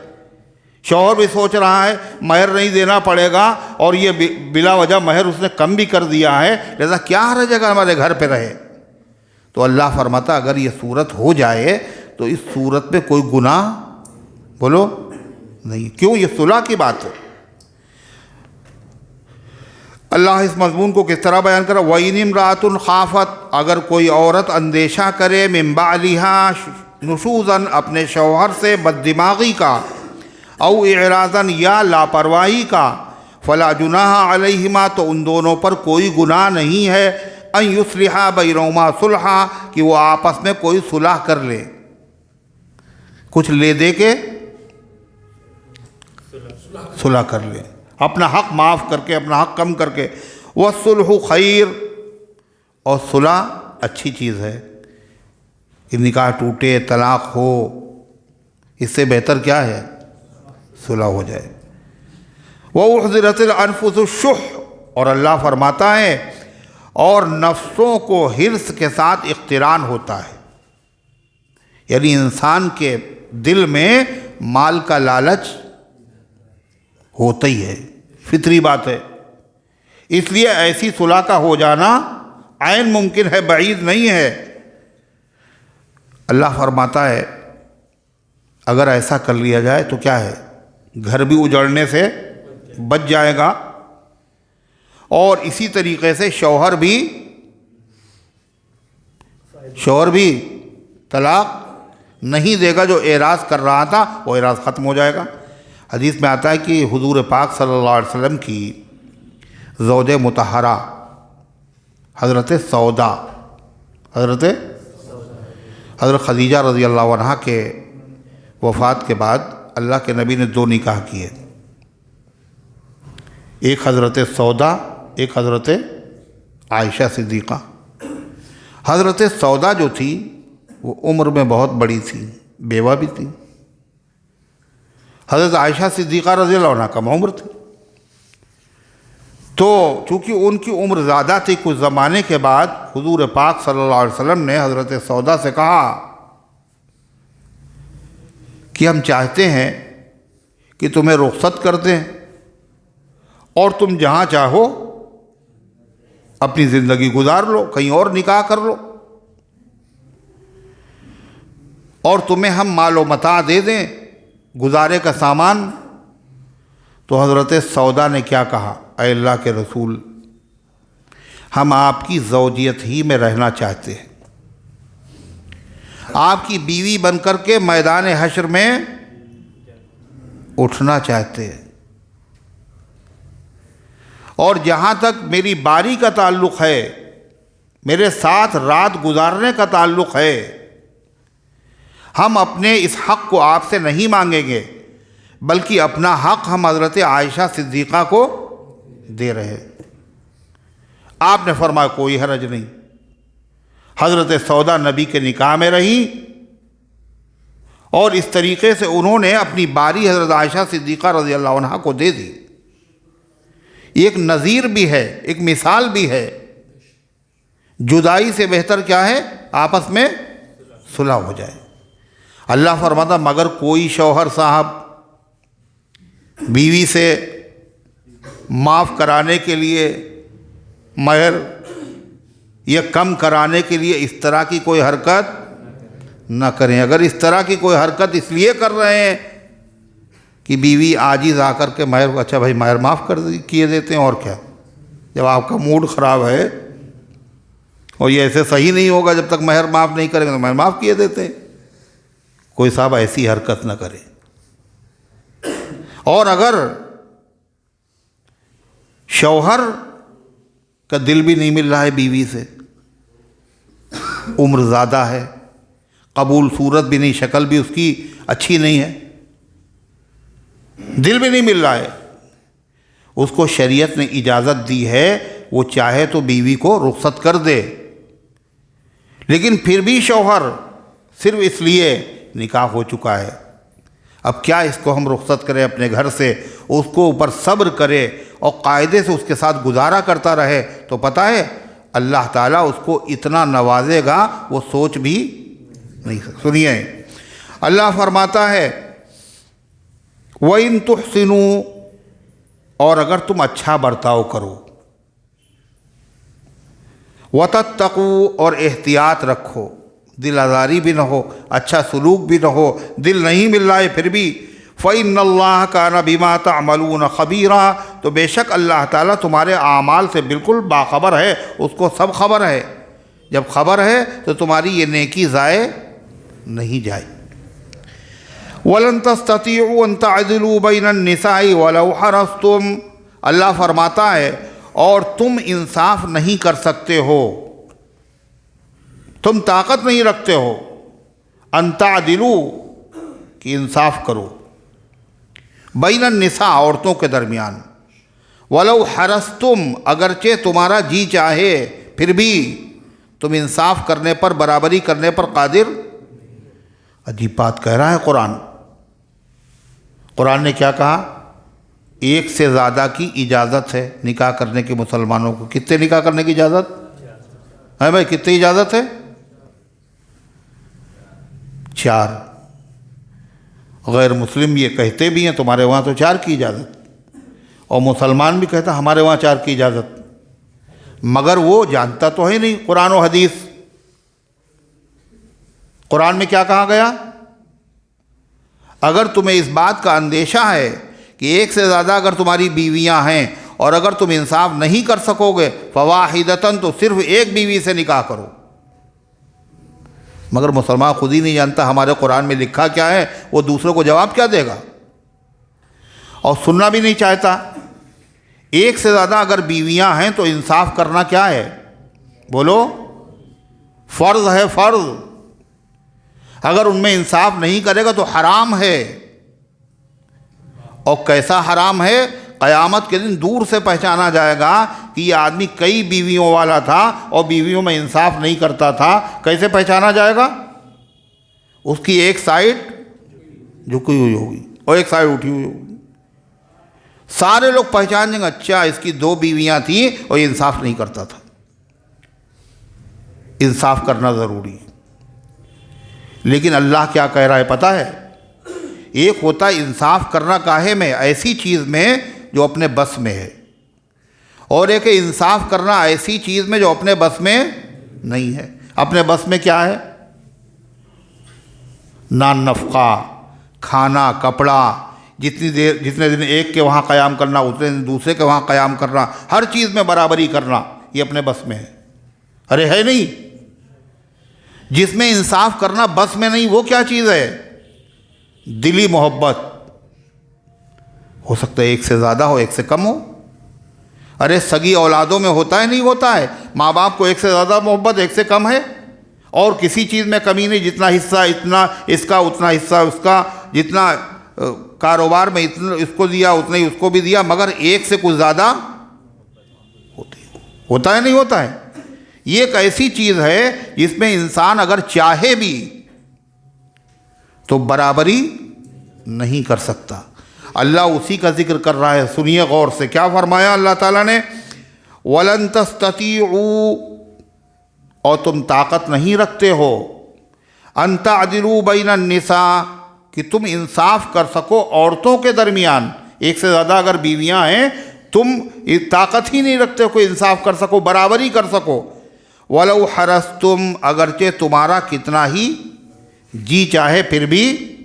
شوہر بھی سوچ رہا ہے مہر نہیں دینا پڑے گا، اور یہ بلا وجہ مہر اس نے کم بھی کر دیا ہے، لہذا کیا ہر جگہ ہمارے گھر پہ رہے۔ تو اللہ فرماتا اگر یہ صورت ہو جائے تو اس صورت میں کوئی گناہ بولو نہیں۔ کیوں؟ یہ صلح کی بات ہے۔ اللہ اس مضمون کو کس طرح بیان کرا؟ وَإِنِ امْرَأَةٌ خَافَتْ، اگر کوئی عورت اندیشہ کرے مِن بَعْلِهَا نشوزاً، اپنے شوہر سے بددماغی کا، او اعراضاً یا لاپرواہی کا، فلا جناح علیہما، تو ان دونوں پر کوئی گناہ نہیں ہے، ان یصلحا بینہما صلحا، کہ وہ آپس میں کوئی صلح کر لے، کچھ لے دے کے صلح کر لے، اپنا حق معاف کر کے، اپنا حق کم کر کے۔ والصلح خیر، اور صلح اچھی چیز ہے، کہ نکاح ٹوٹے، طلاق ہو، اس سے بہتر کیا ہے؟ صلح ہو جائے۔ وَأُحْضِرَتِ الْأَنفُسُ الشُّحَّ، اور اللہ فرماتا ہے اور نفسوں کو حرص کے ساتھ اقتران ہوتا ہے، یعنی انسان کے دل میں مال کا لالچ ہوتا ہی ہے، فطری بات ہے، اس لیے ایسی صلح کا ہو جانا عین ممکن ہے، بعید نہیں ہے۔ اللہ فرماتا ہے اگر ایسا کر لیا جائے تو کیا ہے؟ گھر بھی اجڑنے سے بچ جائے گا، اور اسی طریقے سے شوہر بھی طلاق نہیں دے گا، جو اعراض کر رہا تھا وہ اعراض ختم ہو جائے گا۔ حدیث میں آتا ہے کہ حضور پاک صلی اللہ علیہ وسلم کی زوج مطہرہ حضرت سودا، حضرت خدیجہ رضی اللہ عنہا کے وفات کے بعد اللہ کے نبی نے 2 نکاح کیے، ایک حضرت سودا، ایک حضرت عائشہ صدیقہ۔ حضرت سودا جو تھی وہ عمر میں بہت بڑی تھی، بیوہ بھی تھی۔ حضرت عائشہ صدیقہ رضی اللہ عنہ کم عمر تھی، تو چونکہ ان کی عمر زیادہ تھی، کچھ زمانے کے بعد حضور پاک صلی اللہ علیہ وسلم نے حضرت سودا سے کہا کہ ہم چاہتے ہیں کہ تمہیں رخصت کر دیں اور تم جہاں چاہو اپنی زندگی گزار لو، کہیں اور نکاح کر لو، اور تمہیں ہم مال و متاع دے دیں، گزارے کا سامان۔ تو حضرت سودا نے کیا کہا؟ اے اللہ کے رسول، ہم آپ کی زوجیت ہی میں رہنا چاہتے ہیں، آپ کی بیوی بن کر کے میدان حشر میں اٹھنا چاہتے ہیں، اور جہاں تک میری باری کا تعلق ہے، میرے ساتھ رات گزارنے کا تعلق ہے، ہم اپنے اس حق کو آپ سے نہیں مانگیں گے، بلکہ اپنا حق ہم حضرت عائشہ صدیقہ کو دے رہے۔ آپ نے فرمایا کوئی حرج نہیں، حضرت سودا نبی کے نکاح میں رہیں، اور اس طریقے سے انہوں نے اپنی باری حضرت عائشہ صدیقہ رضی اللہ عنہا کو دے دی۔ یہ ایک نظیر بھی ہے، ایک مثال بھی ہے۔ جدائی سے بہتر کیا ہے؟ آپس میں صلح ہو جائے۔ اللہ فرماتا مگر کوئی شوہر صاحب بیوی سے معاف کرانے کے لیے مہر یا کم کرانے کے لیے اس طرح کی کوئی حرکت نہ کریں۔ اگر اس طرح کی کوئی حرکت اس لیے کر رہے ہیں کہ بیوی عاجز آ کر کے مہر، اچھا بھائی مہر معاف کیے دیتے ہیں، اور کیا، جب آپ کا موڈ خراب ہے اور یہ ایسے صحیح نہیں ہوگا جب تک مہر معاف نہیں کریں گے تو مہر معاف کیے دیتے ہیں۔ کوئی صاحب ایسی حرکت نہ کرے۔ اور اگر شوہر کا دل بھی نہیں مل رہا ہے بیوی سے، عمر زیادہ ہے، قبول صورت بھی نہیں، شکل بھی اس کی اچھی نہیں ہے، دل بھی نہیں مل رہا ہے، اس کو شریعت نے اجازت دی ہے وہ چاہے تو بیوی کو رخصت کر دے، لیکن پھر بھی شوہر صرف اس لیے نکاح ہو چکا ہے، اب کیا اس کو ہم رخصت کریں اپنے گھر سے، اس کو اوپر صبر کرے اور قاعدے سے اس کے ساتھ گزارا کرتا رہے، تو پتہ ہے اللہ تعالیٰ اس کو اتنا نوازے گا وہ سوچ بھی نہیں سکتے۔ سنیے اللہ فرماتا ہے وَإِن تُحْسِنُوا، اور اگر تم اچھا برتاؤ کرو، وَتَتَّقُوا، اور احتیاط رکھو، دل آزاری بھی نہ ہو، اچھا سلوک بھی نہ ہو، دل نہیں مل رہا ہے پھر بھی، فَإِنَّ اللَّهَ كَانَ بِمَا تَعْمَلُونَ خَبِيرًا، تو بے شک اللہ تعالیٰ تمہارے اعمال سے بالکل باخبر ہے، اس کو سب خبر ہے، جب خبر ہے تو تمہاری یہ نیکی ضائع نہیں جائے۔ وَلَن تَسْتَطِيعُوا أَن تَعْدِلُوا بَيْنَ النِّسَاءِ وَلَوْ حَرَصْتُمْ، اللہ فرماتا ہے اور تم انصاف نہیں کر سکتے ہو، تم طاقت نہیں رکھتے ہو، ان تعدلوا، کہ انصاف کرو، بین النساء، عورتوں کے درمیان، ولو حرصتم، اگرچہ تمہارا جی چاہے پھر بھی تم انصاف کرنے پر، برابری کرنے پر قادر۔ عجیب بات کہہ رہا ہے قرآن۔ قرآن نے کیا کہا؟ ایک سے زیادہ کی اجازت ہے نکاح کرنے کی مسلمانوں کو۔ کتنے نکاح کرنے کی اجازت ہے بھائی؟ کتنی اجازت ہے؟ 4۔ غیر مسلم یہ کہتے بھی ہیں تمہارے وہاں تو 4 کی اجازت، اور مسلمان بھی کہتا ہمارے وہاں 4 کی اجازت، مگر وہ جانتا تو ہے نہیں قرآن و حدیث۔ قرآن میں کیا کہا گیا؟ اگر تمہیں اس بات کا اندیشہ ہے کہ ایک سے زیادہ اگر تمہاری بیویاں ہیں اور اگر تم انصاف نہیں کر سکو گے، فواحدۃً، تو صرف ایک بیوی سے نکاح کرو۔ مگر مسلمان خود ہی نہیں جانتا ہمارے قرآن میں لکھا کیا ہے، وہ دوسروں کو جواب کیا دے گا، اور سننا بھی نہیں چاہتا۔ ایک سے زیادہ اگر بیویاں ہیں تو انصاف کرنا کیا ہے؟ بولو، فرض ہے، فرض۔ اگر ان میں انصاف نہیں کرے گا تو حرام ہے، اور کیسا حرام ہے؟ قیامت کے دن دور سے پہچانا جائے گا کہ یہ آدمی کئی بیویوں والا تھا اور بیویوں میں انصاف نہیں کرتا تھا۔ کیسے پہچانا جائے گا؟ اس کی ایک سائڈ جھکی ہوئی ہوگی اور ایک سائڈ اٹھی ہوئی ہوگی، سارے لوگ پہچان جائیں گے اچھا اس کی 2 بیویاں تھیں اور یہ انصاف نہیں کرتا تھا۔ انصاف کرنا ضروری ہے، لیکن اللہ کیا کہہ رہا ہے پتہ ہے؟ ایک ہوتا ہے انصاف کرنا کاہے میں، ایسی چیز میں جو اپنے بس میں ہے، اور ایک ہے انصاف کرنا ایسی چیز میں جو اپنے بس میں نہیں ہے۔ اپنے بس میں کیا ہے؟ نان نفقہ، کھانا، کپڑا، جتنے دن ایک کے وہاں قیام کرنا اتنے دن دوسرے کے وہاں قیام کرنا، ہر چیز میں برابری کرنا، یہ اپنے بس میں ہے۔ ارے ہے نہیں؟ جس میں انصاف کرنا بس میں نہیں، وہ کیا چیز ہے؟ دلی محبت۔ ہو سکتا ہے ایک سے زیادہ ہو، ایک سے کم ہو۔ ارے سگی اولادوں میں ہوتا ہے نہیں ہوتا ہے، ماں باپ کو ایک سے زیادہ محبت، ایک سے کم ہے، اور کسی چیز میں کمی نہیں، جتنا حصہ اتنا اس کا، اتنا حصہ اس کا، جتنا کاروبار میں اتنا اس کو دیا اتنا ہی اس کو بھی دیا، مگر ایک سے کچھ زیادہ ہوتا ہے نہیں ہوتا ہے۔ یہ ایک ایسی چیز ہے جس میں انسان اگر چاہے بھی تو برابری نہیں کر سکتا۔ اللہ اسی کا ذکر کر رہا ہے، سنیے غور سے، کیا فرمایا اللہ تعالیٰ نے؟ وَلَن تَسْتَطِيعُوا، اور تم طاقت نہیں رکھتے ہو، أَن تَعْدِلُوا بَيْنَ النِّسَاءِ، کہ تم انصاف کر سکو عورتوں کے درمیان۔ ایک سے زیادہ اگر بیویاں ہیں، تم طاقت ہی نہیں رکھتے ہو کہ انصاف کر سکو، برابری کر سکو۔ وَلَوْ حَرَصْتُمْ، اگرچہ تمہارا کتنا ہی جی چاہے پھر بھی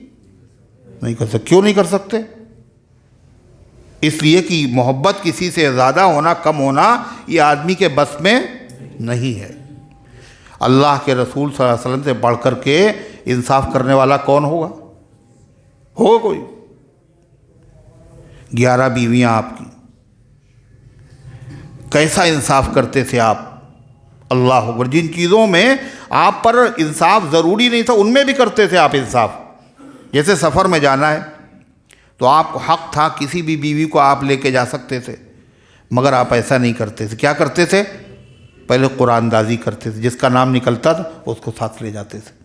نہیں کر سکتے۔ کیوں نہیں کر سکتے؟ اس لیے کہ محبت کسی سے زیادہ ہونا کم ہونا یہ آدمی کے بس میں نہیں ہے۔ اللہ کے رسول صلی اللہ علیہ وسلم سے بڑھ کر کے انصاف کرنے والا کون ہوگا؟ کوئی؟ 11 بیویاں آپ کی، کیسا انصاف کرتے تھے آپ؟ اللہ اکبر۔ جن چیزوں میں آپ پر انصاف ضروری نہیں تھا ان میں بھی کرتے تھے آپ انصاف۔ جیسے سفر میں جانا ہے تو آپ کو حق تھا کسی بھی بیوی کو آپ لے کے جا سکتے تھے، مگر آپ ایسا نہیں کرتے تھے۔ کیا کرتے تھے؟ پہلے قرآن دازی کرتے تھے، جس کا نام نکلتا تھا اس کو ساتھ لے جاتے تھے۔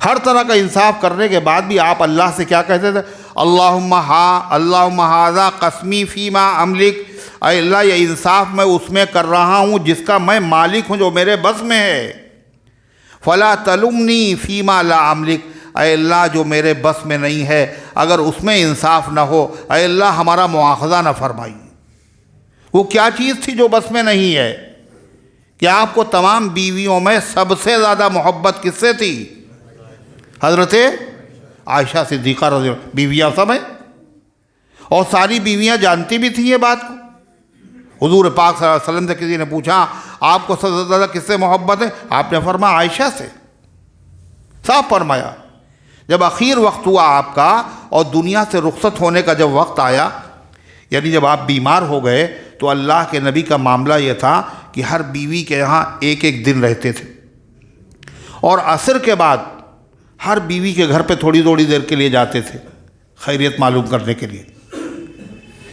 ہر طرح کا انصاف کرنے کے بعد بھی آپ اللہ سے کیا کہتے تھے؟ اللہم ھذا قسمی فیما املک، اے اللہ یہ انصاف میں اس میں کر رہا ہوں جس کا میں مالک ہوں، جو میرے بس میں ہے۔ فلا تلمنی فیما لا املک، اے اللہ جو میرے بس میں نہیں ہے اگر اس میں انصاف نہ ہو، اے اللہ ہمارا مواخذہ نہ فرمائیے۔ وہ کیا چیز تھی جو بس میں نہیں ہے؟ کہ آپ کو تمام بیویوں میں سب سے زیادہ محبت کس سے تھی؟ حضرت عائشہ صدیقہ رضی اللہ۔ بیویاں سب ہیں اور ساری بیویاں جانتی بھی تھیں یہ بات کو۔ حضور پاک صلی اللہ علیہ وسلم سے کسی نے پوچھا آپ کو سب سے زیادہ کس سے محبت ہے؟ آپ نے فرمایا عائشہ سے، صاف فرمایا۔ جب اخیر وقت ہوا آپ کا اور دنیا سے رخصت ہونے کا جب وقت آیا، یعنی جب آپ بیمار ہو گئے، تو اللہ کے نبی کا معاملہ یہ تھا کہ ہر بیوی کے یہاں ایک ایک دن رہتے تھے، اور عصر کے بعد ہر بیوی کے گھر پہ تھوڑی تھوڑی دیر کے لیے جاتے تھے خیریت معلوم کرنے کے لیے۔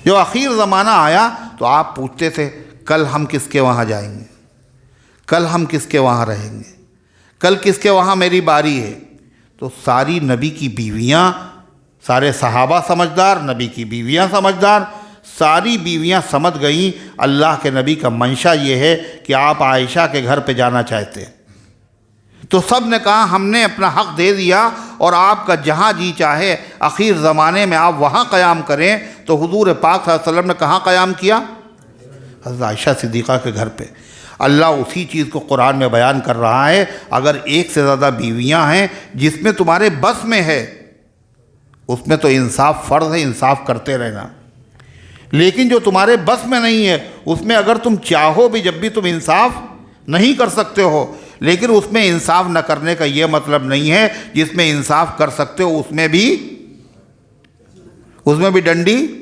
جو اخیر زمانہ آیا تو آپ پوچھتے تھے کل ہم کس کے وہاں جائیں گے، کل ہم کس کے وہاں رہیں گے، کل کس کے وہاں میری باری ہے۔ تو ساری نبی کی بیویاں، سارے صحابہ سمجھدار، نبی کی بیویاں سمجھدار، ساری بیویاں سمجھ گئیں اللہ کے نبی کا منشا یہ ہے کہ آپ عائشہ کے گھر پہ جانا چاہتے ہیں۔ تو سب نے کہا ہم نے اپنا حق دے دیا اور آپ کا جہاں جی چاہے اخیر زمانے میں آپ وہاں قیام کریں۔ تو حضور پاک صلی اللہ علیہ وسلم نے کہاں قیام کیا؟ حضرت عائشہ صدیقہ کے گھر پہ۔ اللہ اسی چیز کو قرآن میں بیان کر رہا ہے، اگر ایک سے زیادہ بیویاں ہیں جس میں تمہارے بس میں ہے اس میں تو انصاف فرض ہے، انصاف کرتے رہنا۔ لیکن جو تمہارے بس میں نہیں ہے اس میں اگر تم چاہو بھی جب بھی تم انصاف نہیں کر سکتے ہو، لیکن اس میں انصاف نہ کرنے کا یہ مطلب نہیں ہے جس میں انصاف کر سکتے ہو اس میں بھی ڈنڈی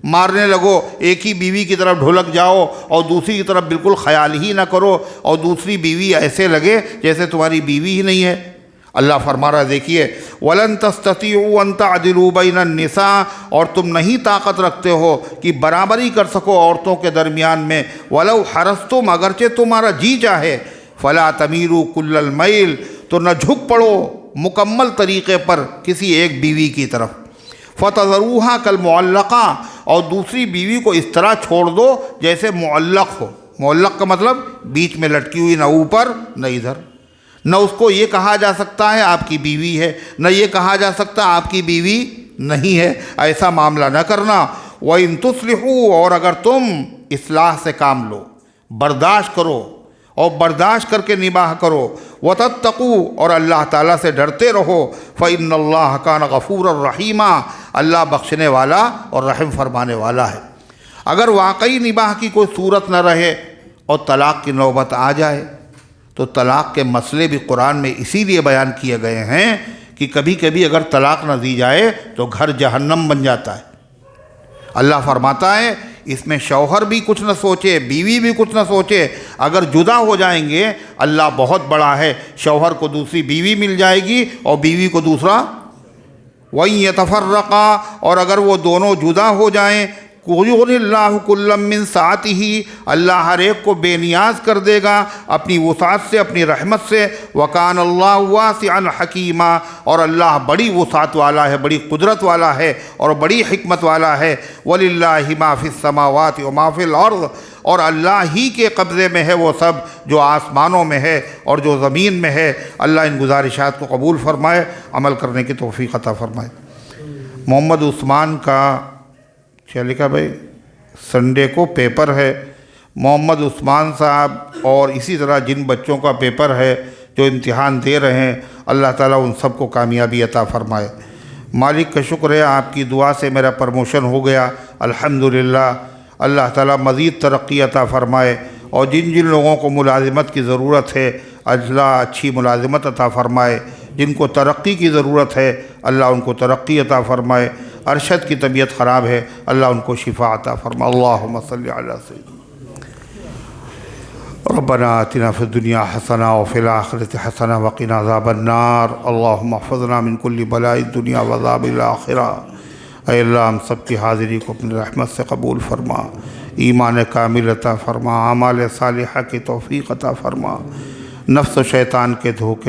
مارنے لگو، ایک ہی بیوی کی طرف ڈھلک جاؤ اور دوسری کی طرف بالکل خیال ہی نہ کرو، اور دوسری بیوی ایسے لگے جیسے تمہاری بیوی ہی نہیں ہے۔ اللہ فرما رہا ہے، دیکھیے وَلَن تَسْتَطِيعُوا أَن تَعْدِلُوا بَيْنَ النِّسَاءِ، اور تم نہیں طاقت رکھتے ہو کہ برابری کر سکو عورتوں کے درمیان میں۔ وَلَوْ حَرَصْتُمْ، اگرچہ تمہارا جی چاہے، فَلَا تَمِيلُوا كُلَّ الْمَيْلِ، تو نہ جھک پڑو مکمل طریقے پر کسی ایک بیوی کی طرف۔ فَتَذَرُوهَا كَالْمُعَلَّقَةِ، اور دوسری بیوی کو اس طرح چھوڑ دو جیسے معلق ہو۔ معلق کا مطلب بیچ میں لٹکی ہوئی، نہ اوپر نہ ادھر۔ نہ اس کو یہ کہا جا سکتا ہے آپ کی بیوی ہے، نہ یہ کہا جا سکتا آپ کی بیوی نہیں ہے، ایسا معاملہ نہ کرنا۔ وَإِن تُصْلِحُوا، اور اگر تم اصلاح سے کام لو، برداشت کرو اور برداشت کر کے نباہ کرو، وَتَتَّقُوا، اور اللہ تعالیٰ سے ڈرتے رہو، فَإِنَّ اللَّهَ كَانَ غَفُورًا رَحِيمًا، اللہ بخشنے والا اور رحم فرمانے والا ہے۔ اگر واقعی نباہ کی کوئی صورت نہ رہے اور طلاق کی نوبت آ جائے تو طلاق کے مسئلے بھی قرآن میں اسی لیے بیان کیے گئے ہیں کہ کبھی کبھی اگر طلاق نہ دی جائے تو گھر جہنم بن جاتا ہے۔ اللہ فرماتا ہے اس میں شوہر بھی کچھ نہ سوچے، بیوی بھی کچھ نہ سوچے، اگر جدا ہو جائیں گے اللہ بہت بڑا ہے، شوہر کو دوسری بیوی مل جائے گی اور بیوی کو دوسرا۔ وَإِن يَتَفَرَّقَا، اور اگر وہ دونوں جدا ہو جائیں، یغنی اللہ کلا من سعتہ، اللہ ہر ایک کو بے نیاز کر دے گا اپنی وسعت سے، اپنی رحمت سے۔ وکان اللہ واسعا حکیما، اور اللہ بڑی وسعت والا ہے، بڑی قدرت والا ہے اور بڑی حکمت والا ہے۔ وللہ ما فی السماوات وما فی الارض، اور اللہ ہی کے قبضے میں ہے وہ سب جو آسمانوں میں ہے اور جو زمین میں ہے۔ اللہ ان گزارشات کو قبول فرمائے، عمل کرنے کی توفیق عطا فرمائے۔ محمد عثمان کا کیا لکھا بھائی؟ سنڈے کو پیپر ہے۔ محمد عثمان صاحب اور اسی طرح جن بچوں کا پیپر ہے جو امتحان دے رہے ہیں، اللہ تعالیٰ ان سب کو کامیابی عطا فرمائے۔ مالک کا شکر ہے، آپ کی دعا سے میرا پروموشن ہو گیا الحمدللہ۔ اللہ تعالیٰ مزید ترقی عطا فرمائے، اور جن جن لوگوں کو ملازمت کی ضرورت ہے اللہ اچھی ملازمت عطا فرمائے۔ جن کو ترقی کی ضرورت ہے اللہ ان کو ترقی عطا فرمائے۔ ارشد کی طبیعت خراب ہے، اللہ ان کو شفا عطا فرمائے۔ اللہم صلی علی سیدنا ربنا آتنا فی الدنیا حسنہ وفی الآخرۃ حسنہ وقنا عذاب النار۔ اللہم احفظنا من کل بلاء الدنیا وعذاب الآخرہ۔ اے اللہ ہم سب کی حاضری کو اپنی رحمت سے قبول فرما، ایمان کامل عطا فرما، اعمال صالحہ کی توفیق عطا فرما، نفس و شیطان کے دھوکے